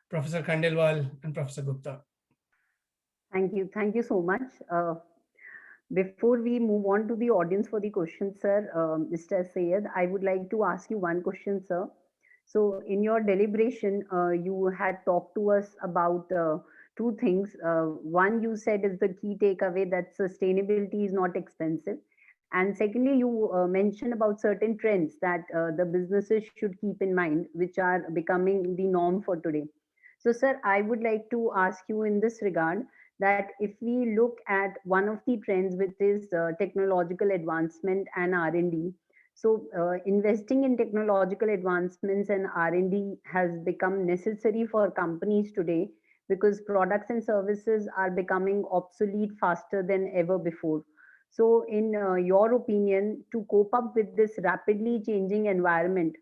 Professor Khandelwal and Professor Gupta. Thank you so much. Before we move on to the audience for the questions, sir, Mr. Sayed, I would like to ask you one question, sir. So in your deliberation, you had talked to us about two things. One, you said is the key takeaway that sustainability is not expensive. And secondly, you mentioned about certain trends that the businesses should keep in mind, which are becoming the norm for today. So, sir, I would like to ask you in this regard that if we look at one of the trends, which is technological advancement and R&D, so investing in technological advancements and R&D has become necessary for companies today because products and services are becoming obsolete faster than ever before. So in your opinion, to cope up with this rapidly changing environment,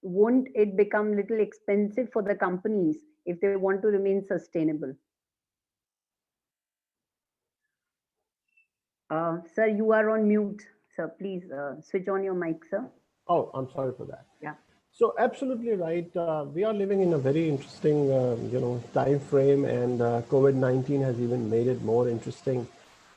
won't it become little expensive for the companies if they want to remain sustainable? Sir, you are on mute. Sir, please switch on your mic, sir. Oh, I'm sorry for that. Yeah. So absolutely right. We are living in a very interesting, time frame, and COVID-19 has even made it more interesting.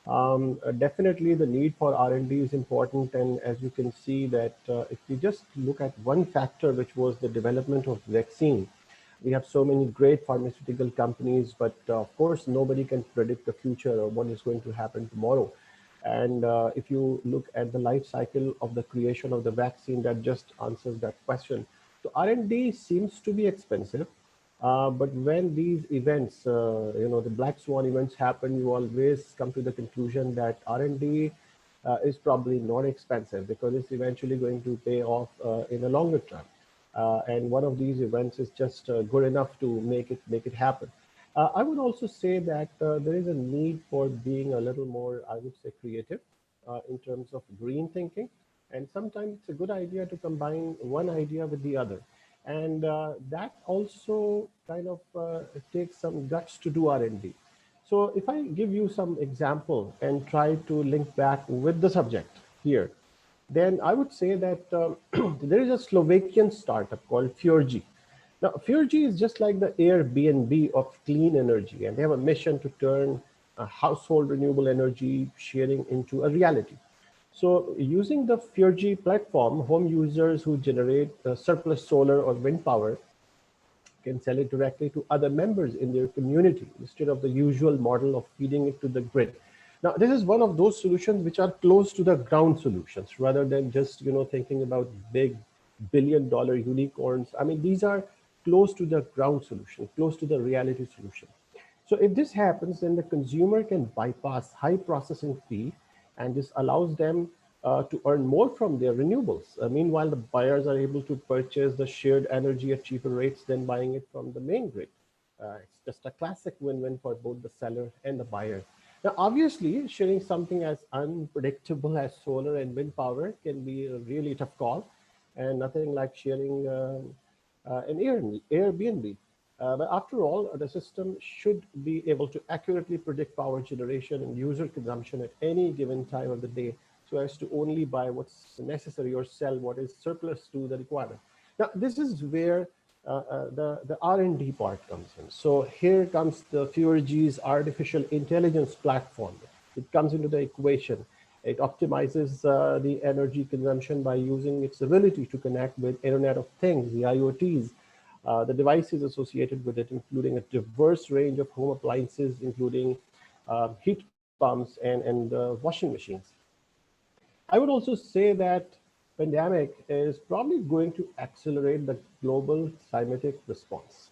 Definitely, the need for R&D is important, and as you can see that if you just look at one factor, which was the development of vaccine, we have so many great pharmaceutical companies, but of course, nobody can predict the future or what is going to happen tomorrow. And if you look at the life cycle of the creation of the vaccine, that just answers that question. So R&D seems to be expensive, but when these events, the black swan events happen, you always come to the conclusion that R&D is probably not expensive because it's eventually going to pay off in the longer term. And one of these events is just good enough to make it happen. I would also say that there is a need for being a little more, I would say, creative in terms of green thinking. And sometimes it's a good idea to combine one idea with the other. And that also kind of takes some guts to do R&D. So if I give you some example and try to link back with the subject here, then I would say that there is a Slovakian startup called Fjorgy. Now, Fjorgy is just like the Airbnb of clean energy, and they have a mission to turn household renewable energy sharing into a reality. So using the Fjorgy platform, home users who generate surplus solar or wind power can sell it directly to other members in their community instead of the usual model of feeding it to the grid. Now, this is one of those solutions which are close to the ground solutions rather than just, thinking about big billion-dollar unicorns. I mean, these are close to the ground solution, close to the reality solution. So if this happens, then the consumer can bypass high processing fee, and this allows them to earn more from their renewables. Meanwhile, the buyers are able to purchase the shared energy at cheaper rates than buying it from the main grid. It's just a classic win-win for both the seller and the buyer. Now, obviously, sharing something as unpredictable as solar and wind power can be a really tough call, and nothing like sharing an Airbnb. But after all, the system should be able to accurately predict power generation and user consumption at any given time of the day, so as to only buy what's necessary or sell what is surplus to the requirement. Now, this is where the R&D part comes in. So here comes the Fjorgy's artificial intelligence platform. It comes into the equation. It optimizes the energy consumption by using its ability to connect with Internet of Things, the IoTs, the devices associated with it, including a diverse range of home appliances, including heat pumps and washing machines. I would also say that pandemic is probably going to accelerate the global climatic response.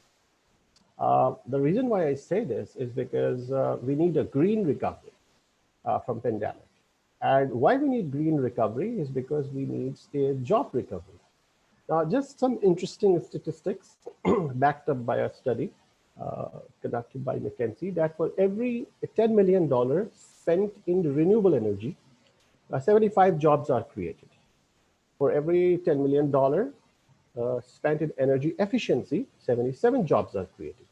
The reason why I say this is because we need a green recovery from pandemic. And why we need green recovery is because we need a job recovery. Now, just some interesting statistics backed up by a study conducted by McKinsey that for every $10 million spent in renewable energy, 75 jobs are created. For every $10 million spent in energy efficiency, 77 jobs are created.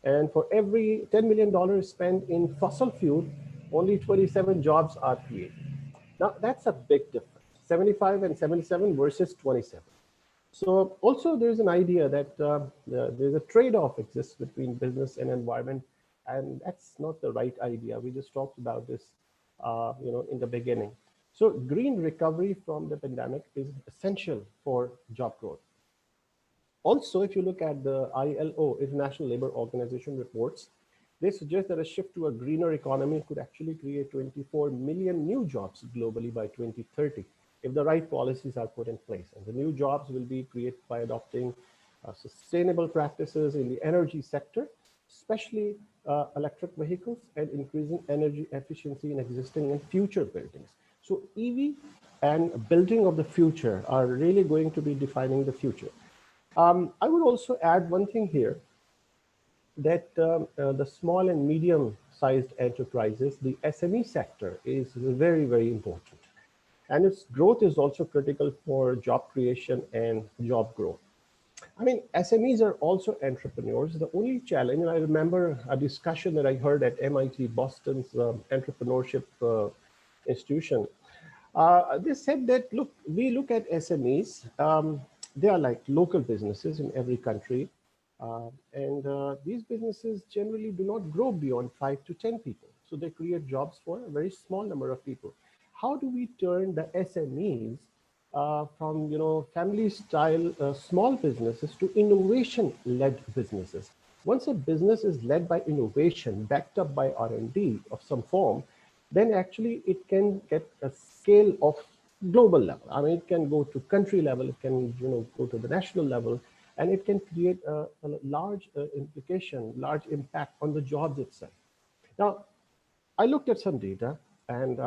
And for every $10 million spent in fossil fuel, only 27 jobs are created. Now, that's a big difference, 75 and 77 versus 27. So also there's an idea that there's a trade-off exists between business and environment, and that's not the right idea. We just talked about this in the beginning. So green recovery from the pandemic is essential for job growth. Also, if you look at the ILO, International Labour Organization reports, they suggest that a shift to a greener economy could actually create 24 million new jobs globally by 2030 if the right policies are put in place. And the new jobs will be created by adopting sustainable practices in the energy sector, especially electric vehicles, and increasing energy efficiency in existing and future buildings. So EV and building of the future are really going to be defining the future. I would also add one thing here, that the small and medium-sized enterprises, the SME sector, is very, very important. And its growth is also critical for job creation and job growth. I mean, SMEs are also entrepreneurs. The only challenge, and I remember a discussion that I heard at MIT Boston's entrepreneurship institution. They said that, look, we look at SMEs, they are like local businesses in every country. These businesses generally do not grow beyond 5 to 10 people. So they create jobs for a very small number of people. How do we turn the SMEs from family-style small businesses to innovation-led businesses? Once a business is led by innovation, backed up by R&D of some form, then actually it can get a scale of global level. I mean, it can go to country level, it can go to the national level, and it can create a large implication, large impact on the jobs itself. Now, I looked at some data, and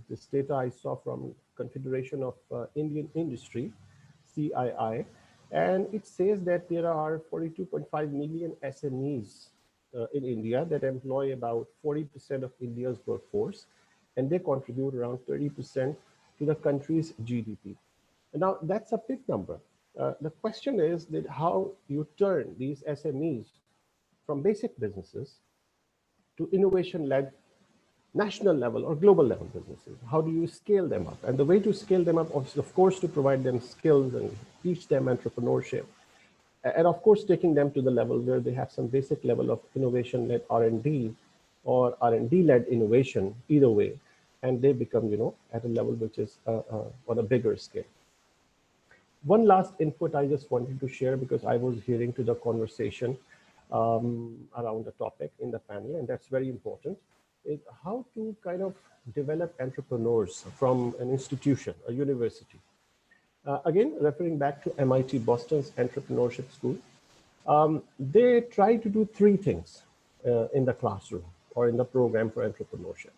this data I saw from Confederation of Indian Industry, CII, and it says that there are 42.5 million SMEs in India that employ about 40% of India's workforce, and they contribute around 30% to the country's GDP. And now that's a big number. The question is that how you turn these SMEs from basic businesses to innovation-led national level or global level businesses. How do you scale them up? And the way to scale them up is, of course, to provide them skills and teach them entrepreneurship. And of course, taking them to the level where they have some basic level of innovation-led R&D or R&D-led innovation, either way. And they become, at a level which is on a bigger scale. One last input I just wanted to share, because I was hearing to the conversation around the topic in the panel, and that's very important, is how to kind of develop entrepreneurs from an institution, a university. Again, referring back to MIT Boston's entrepreneurship school, they try to do three things in the classroom or in the program for entrepreneurship.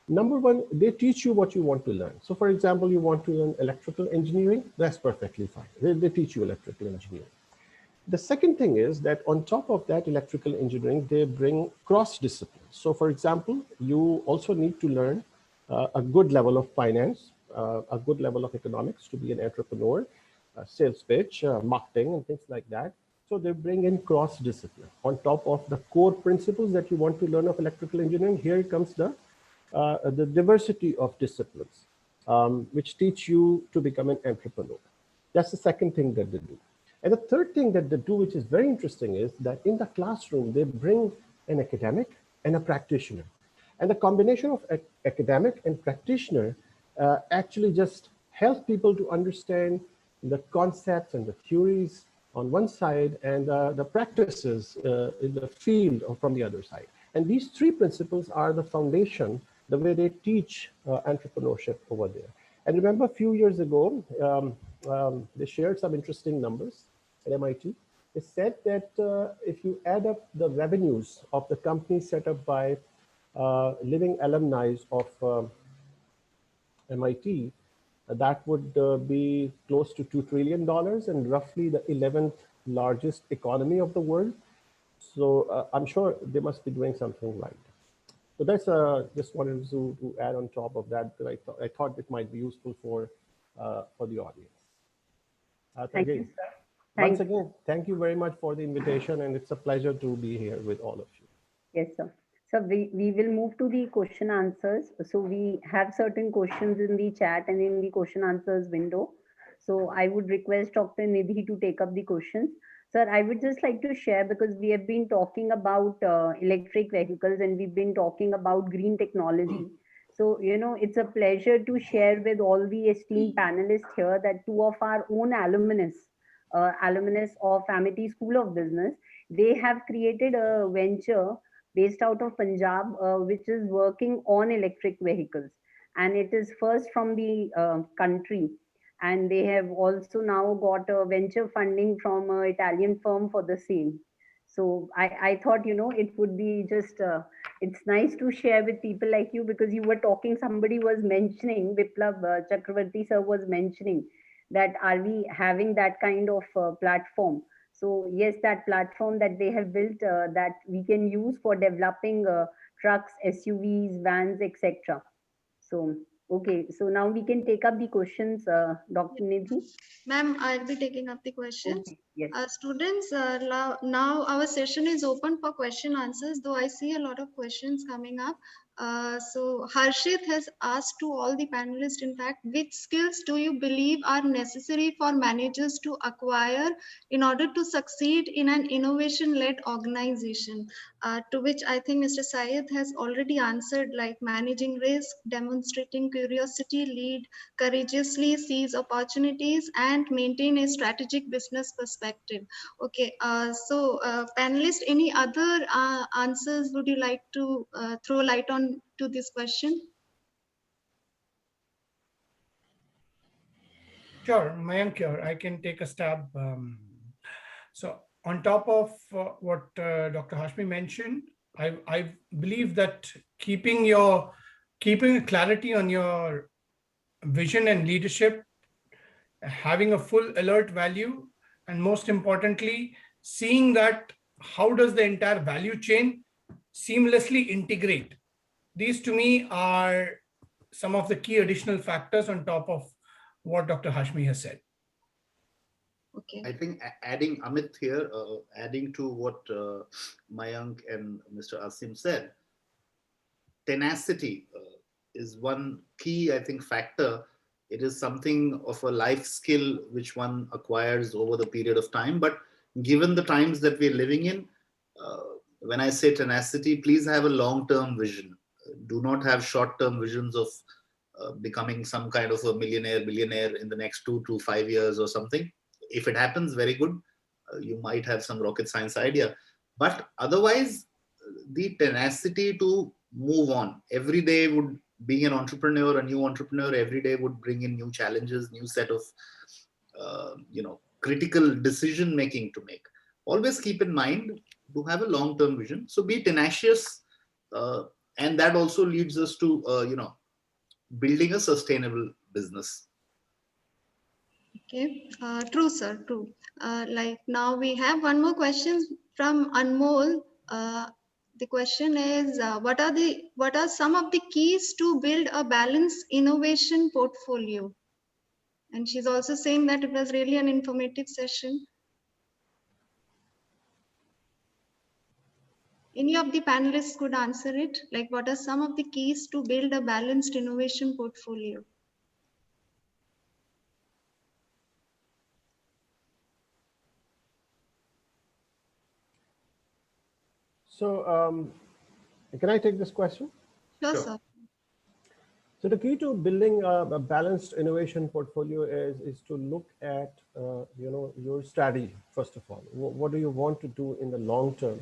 Number one, they teach you what you want to learn. So for example, you want to learn electrical engineering, that's perfectly fine. They teach you electrical engineering. The second thing is that on top of that electrical engineering, they bring cross disciplines. So for example, you also need to learn a good level of finance, a good level of economics to be an entrepreneur, sales pitch, marketing, and things like that. So they bring in cross discipline. On top of the core principles that you want to learn of electrical engineering, here comes the diversity of disciplines, which teach you to become an entrepreneur. That's the second thing that they do. And the third thing that they do, which is very interesting, is that in the classroom, they bring an academic and a practitioner. And the combination of academic and practitioner actually just help people to understand the concepts and the theories on one side and the practices in the field from the other side. And these three principles are the foundation, the way they teach entrepreneurship over there. And remember, a few years ago, they shared some interesting numbers at MIT. They said that if you add up the revenues of the company set up by living alumni of MIT, That would be close to $2 trillion and roughly the 11th largest economy of the world. So I'm sure they must be doing something right. So that's just wanted to add on top of that, because I thought it might be useful for the audience. Thank you, sir. Once again, thank you very much for the invitation, and it's a pleasure to be here with all of you. Yes, sir. So we will move to the question answers. So we have certain questions in the chat and in the question answers window. So I would request Dr. Nidhi to take up the questions. Sir, I would just like to share, because we have been talking about electric vehicles and we've been talking about green technology. So, you know, it's a pleasure to share with all the esteemed panelists here that two of our own alumnus of Amity School of Business, they have created a venture based out of Punjab, which is working on electric vehicles. And it is first from the country. And they have also now got a venture funding from an Italian firm for the same. So I thought, you know, it would be just, it's nice to share with people like you, because you were talking, somebody was mentioning, Viplav Chakravarti sir was mentioning that are we having that kind of platform. So yes, that platform that they have built that we can use for developing trucks, SUVs, vans, etc. So, okay, so now we can take up the questions, Dr. Nidhi. Ma'am, I'll be taking up the questions. Okay, yes. Students, now our session is open for question answers, though I see a lot of questions coming up. So Harshit has asked to all the panelists, in fact, which skills do you believe are necessary for managers to acquire in order to succeed in an innovation-led organization? To which I think Mr. Syed has already answered, like managing risk, demonstrating curiosity, lead courageously, seize opportunities, and maintain a strategic business perspective. Okay, so panelists, any other answers would you like to throw light on to this question? Sure, Mayank here. I can take a stab. So on top of what Dr. Hashmi mentioned, I believe that keeping a clarity on your vision and leadership, having a full alert value, and most importantly, seeing that how does the entire value chain seamlessly integrate. These to me are some of the key additional factors on top of what Dr. Hashmi has said. Okay. I think adding Amit here, adding to what Mayank and Mr. Asim said, tenacity is one key, I think, factor. It is something of a life skill which one acquires over the period of time. But given the times that we're living in, when I say tenacity, please have a long-term vision. Do not have short-term visions of becoming some kind of a millionaire, billionaire in the next 2 to 5 years or something. If it happens, very good. You might have some rocket science idea. But otherwise, the tenacity to move on. Every day would, being an entrepreneur, a new entrepreneur, every day would bring in new challenges, new set of, critical decision making to make. Always keep in mind to have a long-term vision. So be tenacious. And that also leads us to, building a sustainable business. Okay, true, sir, true. Like now we have one more question from Anmol. The question is, what are some of the keys to build a balanced innovation portfolio? And she's also saying that it was really an informative session. Any of the panelists could answer it. Like, what are some of the keys to build a balanced innovation portfolio? So can I take this question? Sure, sir. So the key to building a balanced innovation portfolio is to look at your strategy first of all. What do you want to do in the long term,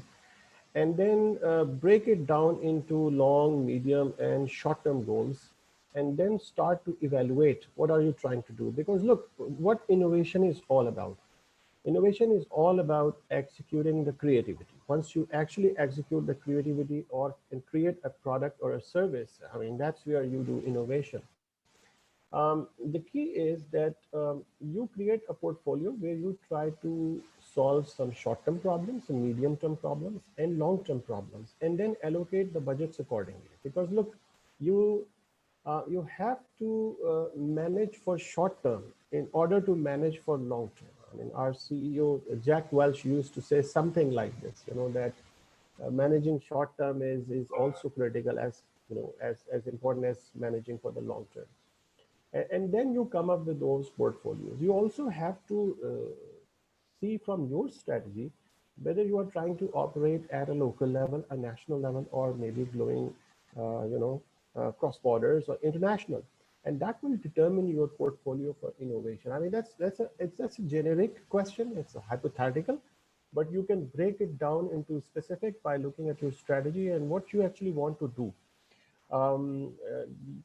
and then break it down into long, medium, and short-term goals, and then start to evaluate what are you trying to do. Because look, what innovation is all about. Innovation is all about executing the creativity. Once you actually execute the creativity or can create a product or a service, I mean, that's where you do innovation. The key is that you create a portfolio where you try to solve some short-term problems, some medium-term problems, and long-term problems, and then allocate the budgets accordingly. Because look, you have to manage for short-term in order to manage for long-term. I mean, our CEO Jack Welch used to say something like this, that managing short-term is also critical as as important as managing for the long term. And then you come up with those portfolios. You also have to see from your strategy whether you are trying to operate at a local level, a national level, or maybe going, cross borders or international. And that will determine your portfolio for innovation. I mean, that's a generic question. It's a hypothetical, but you can break it down into specific by looking at your strategy and what you actually want to do.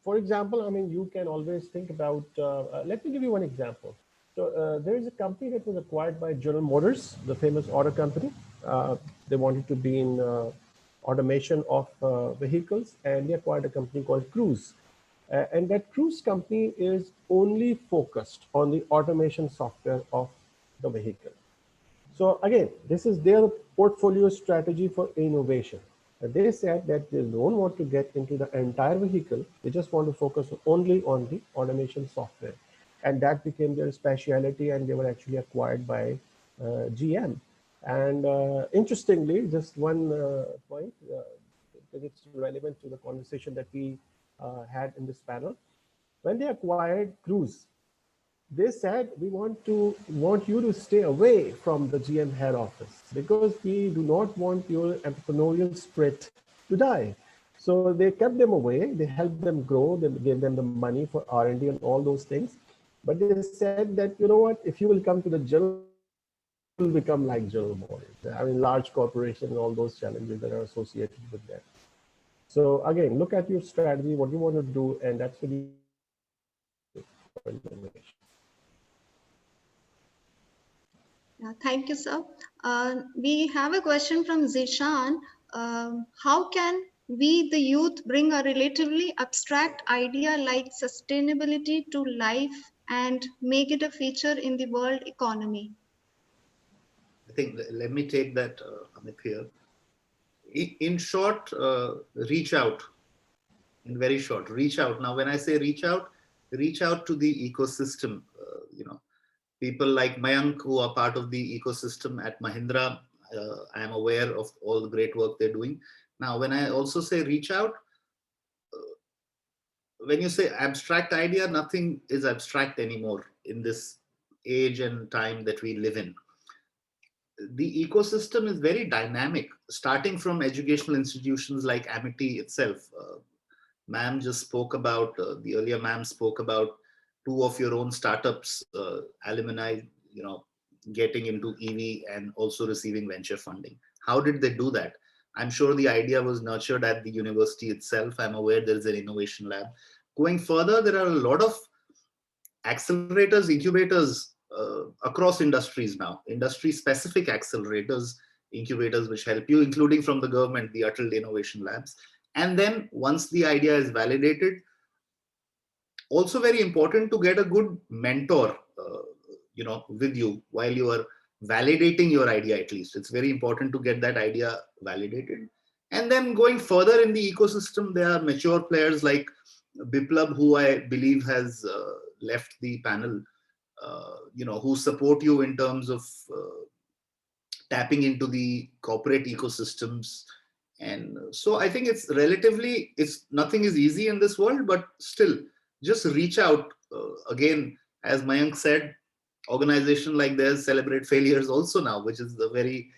For example, I mean, you can always think about, let me give you one example. So there is a company that was acquired by General Motors, the famous auto company. They wanted to be in automation of vehicles, and they acquired a company called Cruise. And that Cruise company is only focused on the automation software of the vehicle. So again, this is their portfolio strategy for innovation. They said that they don't want to get into the entire vehicle. They just want to focus only on the automation software. And that became their specialty, and they were actually acquired by GM. And interestingly, just one point, because it's relevant to the conversation that we had in this panel. When they acquired Cruise, they said, we want you to stay away from the GM head office because we do not want your entrepreneurial spirit to die. So they kept them away. They helped them grow. They gave them the money for R&D and all those things. But they said that, you know what, if you will come to the General, you will become like General Motors. I mean, large corporation and all those challenges that are associated with that. So again, look at your strategy, what you want to do, and that's what you for innovation. Yeah, thank you, sir. We have a question from Zishan. How can we, the youth, bring a relatively abstract idea like sustainability to life and make it a feature in the world economy? I think, let me take that, Amit, here. In short, reach out. In very short, reach out. Now, when I say reach out to the ecosystem. People like Mayank, who are part of the ecosystem at Mahindra. I am aware of all the great work they're doing. Now, when I also say reach out, when you say abstract idea, nothing is abstract anymore in this age and time that we live in. The ecosystem is very dynamic, starting from educational institutions like Amity itself. Ma'am just spoke about, the earlier ma'am spoke about 2 of your own startups, alumni, getting into EV and also receiving venture funding. How did they do that? I'm sure the idea was nurtured at the university itself. I'm aware there is an innovation lab. Going further, there are a lot of accelerators, incubators across industries now, industry-specific accelerators, incubators which help you, including from the government, the Atal Innovation Labs. And then once the idea is validated, also very important to get a good mentor, with you while you are validating your idea. At least it's very important to get that idea validated. And then going further in the ecosystem, there are mature players like Biplab, who I believe has left the panel, who support you in terms of tapping into the corporate ecosystems. And so I think it's relatively, nothing is easy in this world, but still just reach out. Again, as Mayank said, organization like theirs celebrate failures also now, which is a very,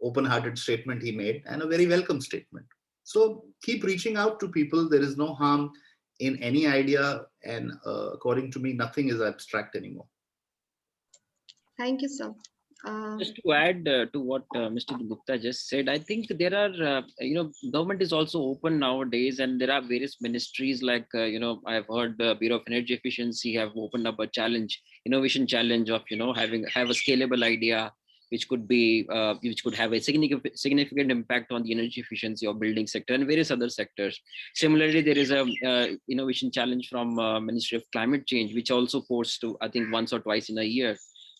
open-hearted statement he made, and a very welcome statement. So keep reaching out to people. There is no harm in any idea. And according to me, nothing is abstract anymore. Thank you, sir. Just to add to what Mr. Gupta just said, I think there are, government is also open nowadays, and there are various ministries like, I've heard the Bureau of Energy Efficiency have opened up a challenge, innovation challenge of, have a scalable idea, which could have a significant impact on the energy efficiency of building sector and various other sectors. Similarly, there is a innovation challenge from Ministry of Climate Change, which also posts to, I think, once or twice in a year.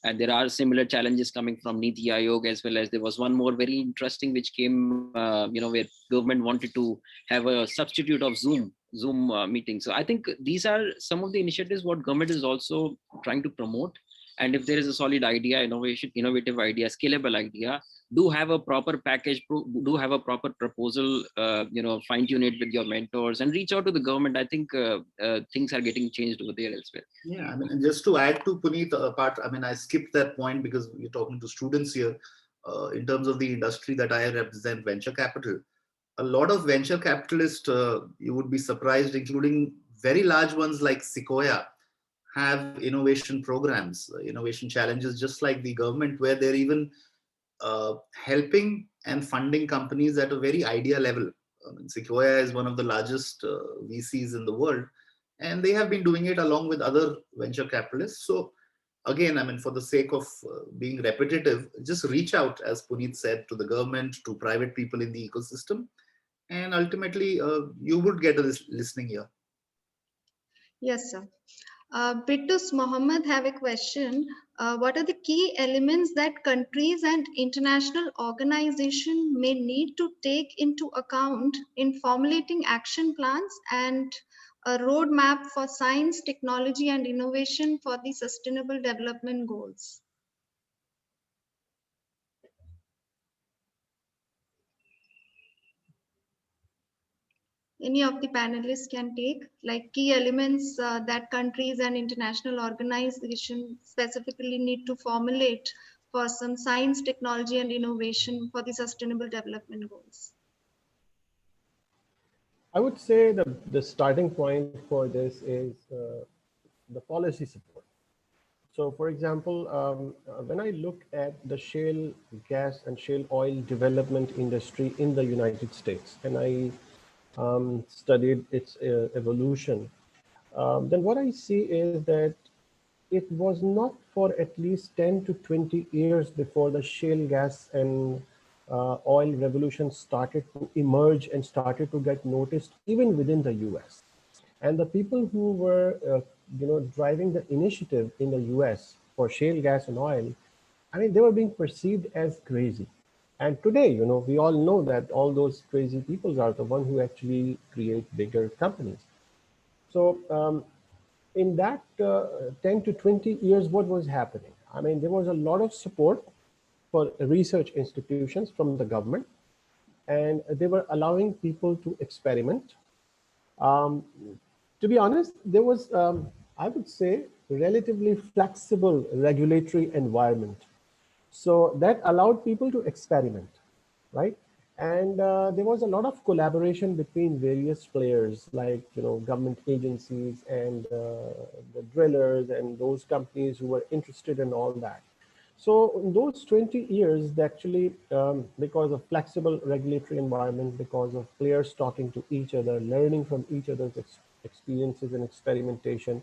And there are similar challenges coming from Niti Aayog, as well as there was one more very interesting which came, where government wanted to have a substitute of Zoom meeting. So I think these are some of the initiatives what government is also trying to promote. And if there is a solid idea, innovative idea, scalable idea, do have a proper package, do have a proper proposal, fine tune it with your mentors and reach out to the government. I think things are getting changed over there as well. Yeah, I mean, and just to add to Puneet part, I mean, I skipped that point because we're talking to students here. In terms of the industry that I represent, venture capital, a lot of venture capitalists, you would be surprised, including very large ones like Sequoia, have innovation programs, innovation challenges, just like the government, where they're even helping and funding companies at a very idea level. Sequoia is one of the largest VCs in the world, and they have been doing it along with other venture capitalists. So again, I mean, for the sake of being repetitive, just reach out, as Puneet said, to the government, to private people in the ecosystem, and ultimately you would get a listening ear. Yes, sir. Biddus Mohammed have a question. What are the key elements that countries and international organizations may need to take into account in formulating action plans and a roadmap for science, technology, and innovation for the Sustainable Development Goals? Any of the panelists can take, like key elements that countries and international organizations specifically need to formulate for some science, technology, and innovation for the Sustainable Development Goals. I would say the starting point for this is the policy support. So for example, when I look at the shale gas and shale oil development industry in the United States, and I studied its evolution, then what I see is that it was not for at least 10 to 20 years before the shale gas and oil revolution started to emerge and started to get noticed even within the US. And the people who were driving the initiative in the US for shale gas and oil, I mean, they were being perceived as crazy. And today, we all know that all those crazy people are the ones who actually create bigger companies. So in that 10 to 20 years, what was happening? I mean, there was a lot of support for research institutions from the government, and they were allowing people to experiment. To be honest, there was, I would say, relatively flexible regulatory environment. So that allowed people to experiment, right? And there was a lot of collaboration between various players, like government agencies and the drillers and those companies who were interested in all that. So in those 20 years, actually, because of flexible regulatory environment, because of players talking to each other, learning from each other's experiences and experimentation,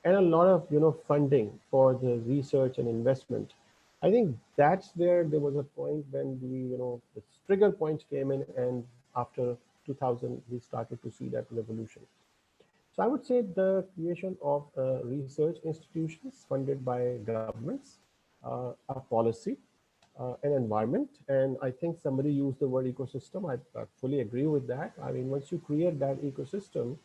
and a lot of funding for the research and investment, I think that's where there was a point when the trigger point came in, and after 2000, we started to see that revolution. So I would say the creation of research institutions funded by governments, a policy, an environment, and I think somebody used the word ecosystem. I fully agree with that. I mean, once you create that ecosystem,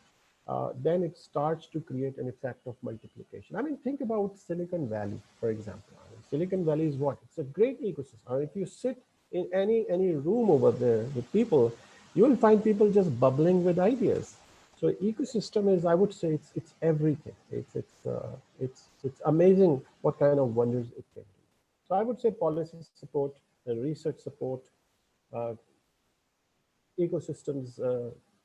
then it starts to create an effect of multiplication. I mean, think about Silicon Valley, for example. I mean, Silicon Valley is what? It's a great ecosystem. I mean, if you sit in any room over there with people, you will find people just bubbling with ideas. So ecosystem is, I would say, it's everything. It's amazing what kind of wonders it can do. So I would say policy support, research support, ecosystems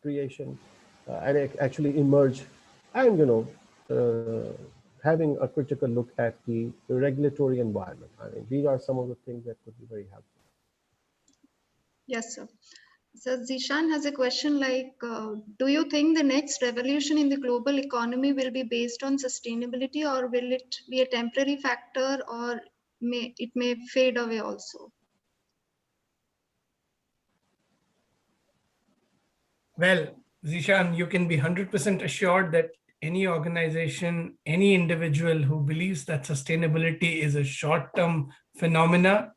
creation, and actually emerge, and having a critical look at the regulatory environment. I mean, these are some of the things that could be very helpful. Yes, sir. So Zishan has a question like, do you think the next revolution in the global economy will be based on sustainability, or will it be a temporary factor, or may fade away also. Well, Zishan, you can be 100% assured that any organization, any individual who believes that sustainability is a short-term phenomena,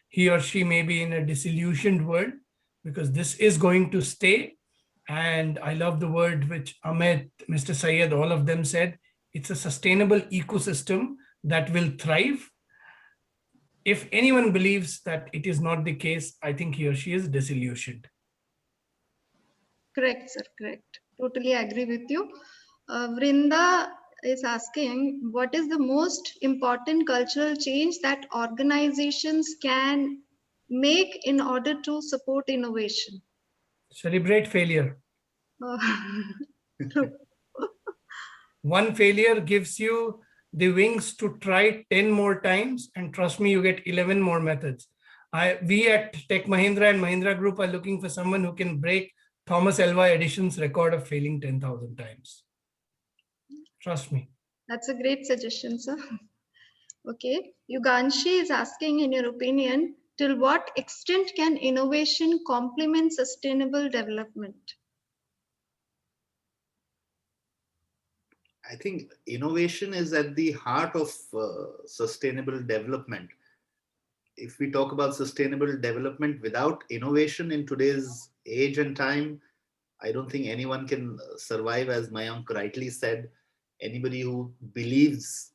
he or she may be in a disillusioned world, because this is going to stay. And I love the word which Amit, Mr. Syed, all of them said, it's a sustainable ecosystem that will thrive. If anyone believes that it is not the case, I think he or she is disillusioned. Correct, sir, correct. Totally agree with you. Vrinda is asking, what is the most important cultural change that organizations can make in order to support innovation? Celebrate failure. True. One failure gives you the wings to try 10 more times, and trust me, you get 11 more methods. We at Tech Mahindra and Mahindra Group are looking for someone who can break Thomas Alva Edison's record of failing 10,000 times. Trust me. That's a great suggestion, sir. Okay, Yuganshi is asking, in your opinion, till what extent can innovation complement sustainable development? I think innovation is at the heart of sustainable development. If we talk about sustainable development without innovation in today's age and time, I don't think anyone can survive. As Mayank rightly said, anybody who believes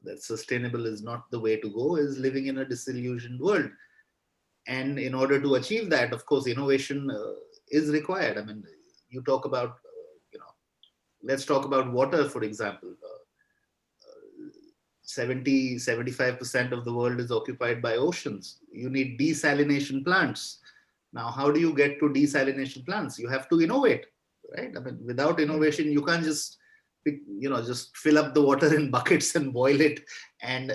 that sustainable is not the way to go is living in a disillusioned world. And in order to achieve that, of course, innovation is required. I mean, you talk about, let's talk about water, for example. 75% of the world is occupied by oceans. You need desalination plants. Now, how do you get to desalination plants? You have to innovate, right? I mean, without innovation, you can't just, just fill up the water in buckets and boil it and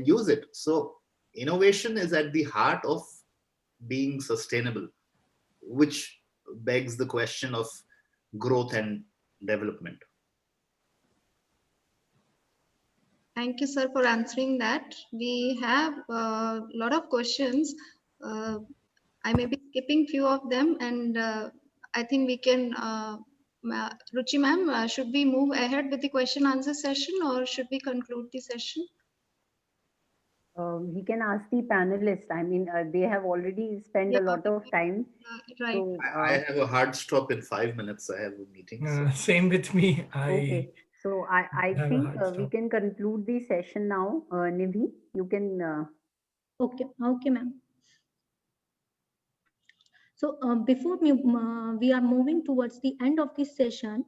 use it. So innovation is at the heart of being sustainable, which begs the question of growth and development. Thank you, sir, for answering that. We have a lot of questions. I may be skipping few of them, and I think we can, Ruchi ma'am, should we move ahead with the question answer session, or should we conclude the session? We can ask the panelists. I mean, they have already spent a lot of time. Right. So, I have a hard stop in 5 minutes. I have a meeting. So. Same with me. Okay. So I think we can conclude the session now. Nidhi, you can. Okay, ma'am. So before we are moving towards the end of this session,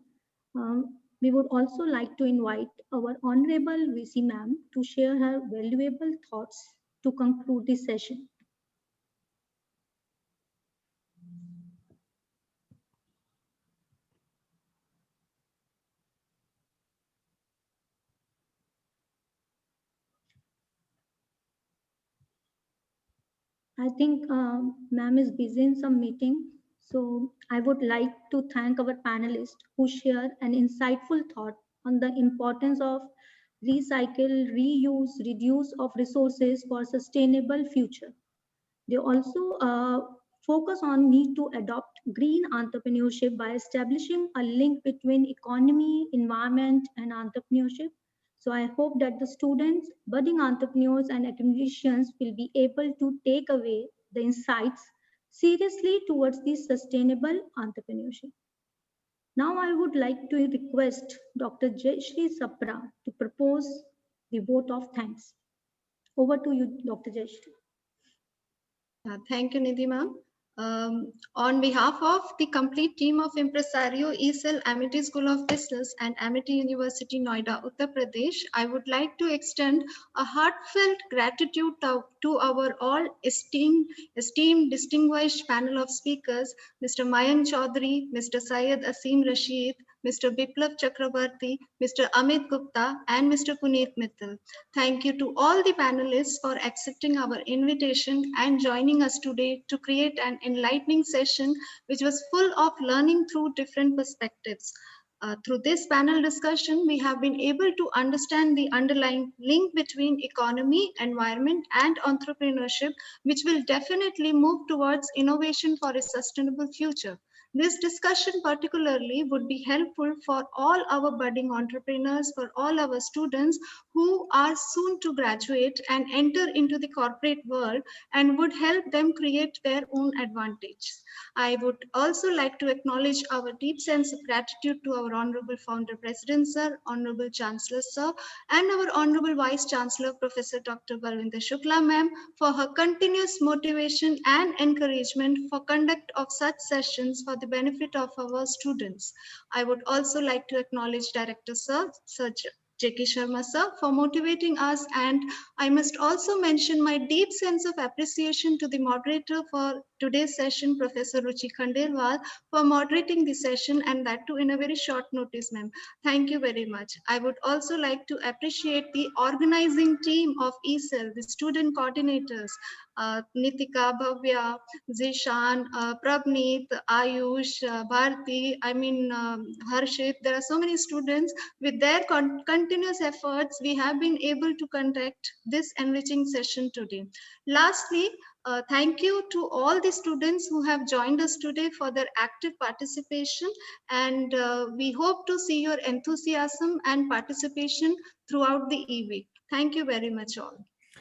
we would also like to invite our Honorable VC ma'am to share her valuable thoughts to conclude this session. I think ma'am is busy in some meeting. So I would like to thank our panelists who share an insightful thought on the importance of recycle, reuse, reduce of resources for sustainable future. They also focus on need to adopt green entrepreneurship by establishing a link between economy, environment, and entrepreneurship. So I hope that the students, budding entrepreneurs, and academicians will be able to take away the insights seriously towards the sustainable entrepreneurship. Now I would like to request Dr. Jayashree Sapra to propose the vote of thanks. Over to you, Dr. Jayashree. Thank you, Nidhi ma'am. On behalf of the complete team of Impresario ESL Amity School of Business and Amity University, Noida, Uttar Pradesh, I would like to extend a heartfelt gratitude to our all esteemed distinguished panel of speakers, Mr. Mayank Chaudhary, Mr. Syed Asim Rashid, Mr. Biplav Chakrabarti, Mr. Amit Gupta, and Mr. Puneet Mittal. Thank you to all the panelists for accepting our invitation and joining us today to create an enlightening session which was full of learning through different perspectives. Through this panel discussion, we have been able to understand the underlying link between economy, environment, and entrepreneurship, which will definitely move towards innovation for a sustainable future. This discussion particularly would be helpful for all our budding entrepreneurs, for all our students who are soon to graduate and enter into the corporate world, and would help them create their own advantage. I would also like to acknowledge our deep sense of gratitude to our Honorable Founder President Sir, Honorable Chancellor Sir, and our Honorable Vice Chancellor Professor Dr. Balwinder Shukla Ma'am for her continuous motivation and encouragement for conduct of such sessions for the benefit of our students. I would also like to acknowledge Director Sir, J.K. Sharma sir, for motivating us, and I must also mention my deep sense of appreciation to the moderator for today's session, Professor Ruchi Khandelwal, for moderating the session, and that too in a very short notice, ma'am. Thank you very much. I would also like to appreciate the organizing team of ESEL, the student coordinators, Nitika, Bhavya, Zishan, Prabneet, Ayush, Bharti, Harshit. There are so many students. With their continuous efforts, we have been able to conduct this enriching session today. Lastly, thank you to all the students who have joined us today for their active participation, and we hope to see your enthusiasm and participation throughout the evening. Thank you very much all.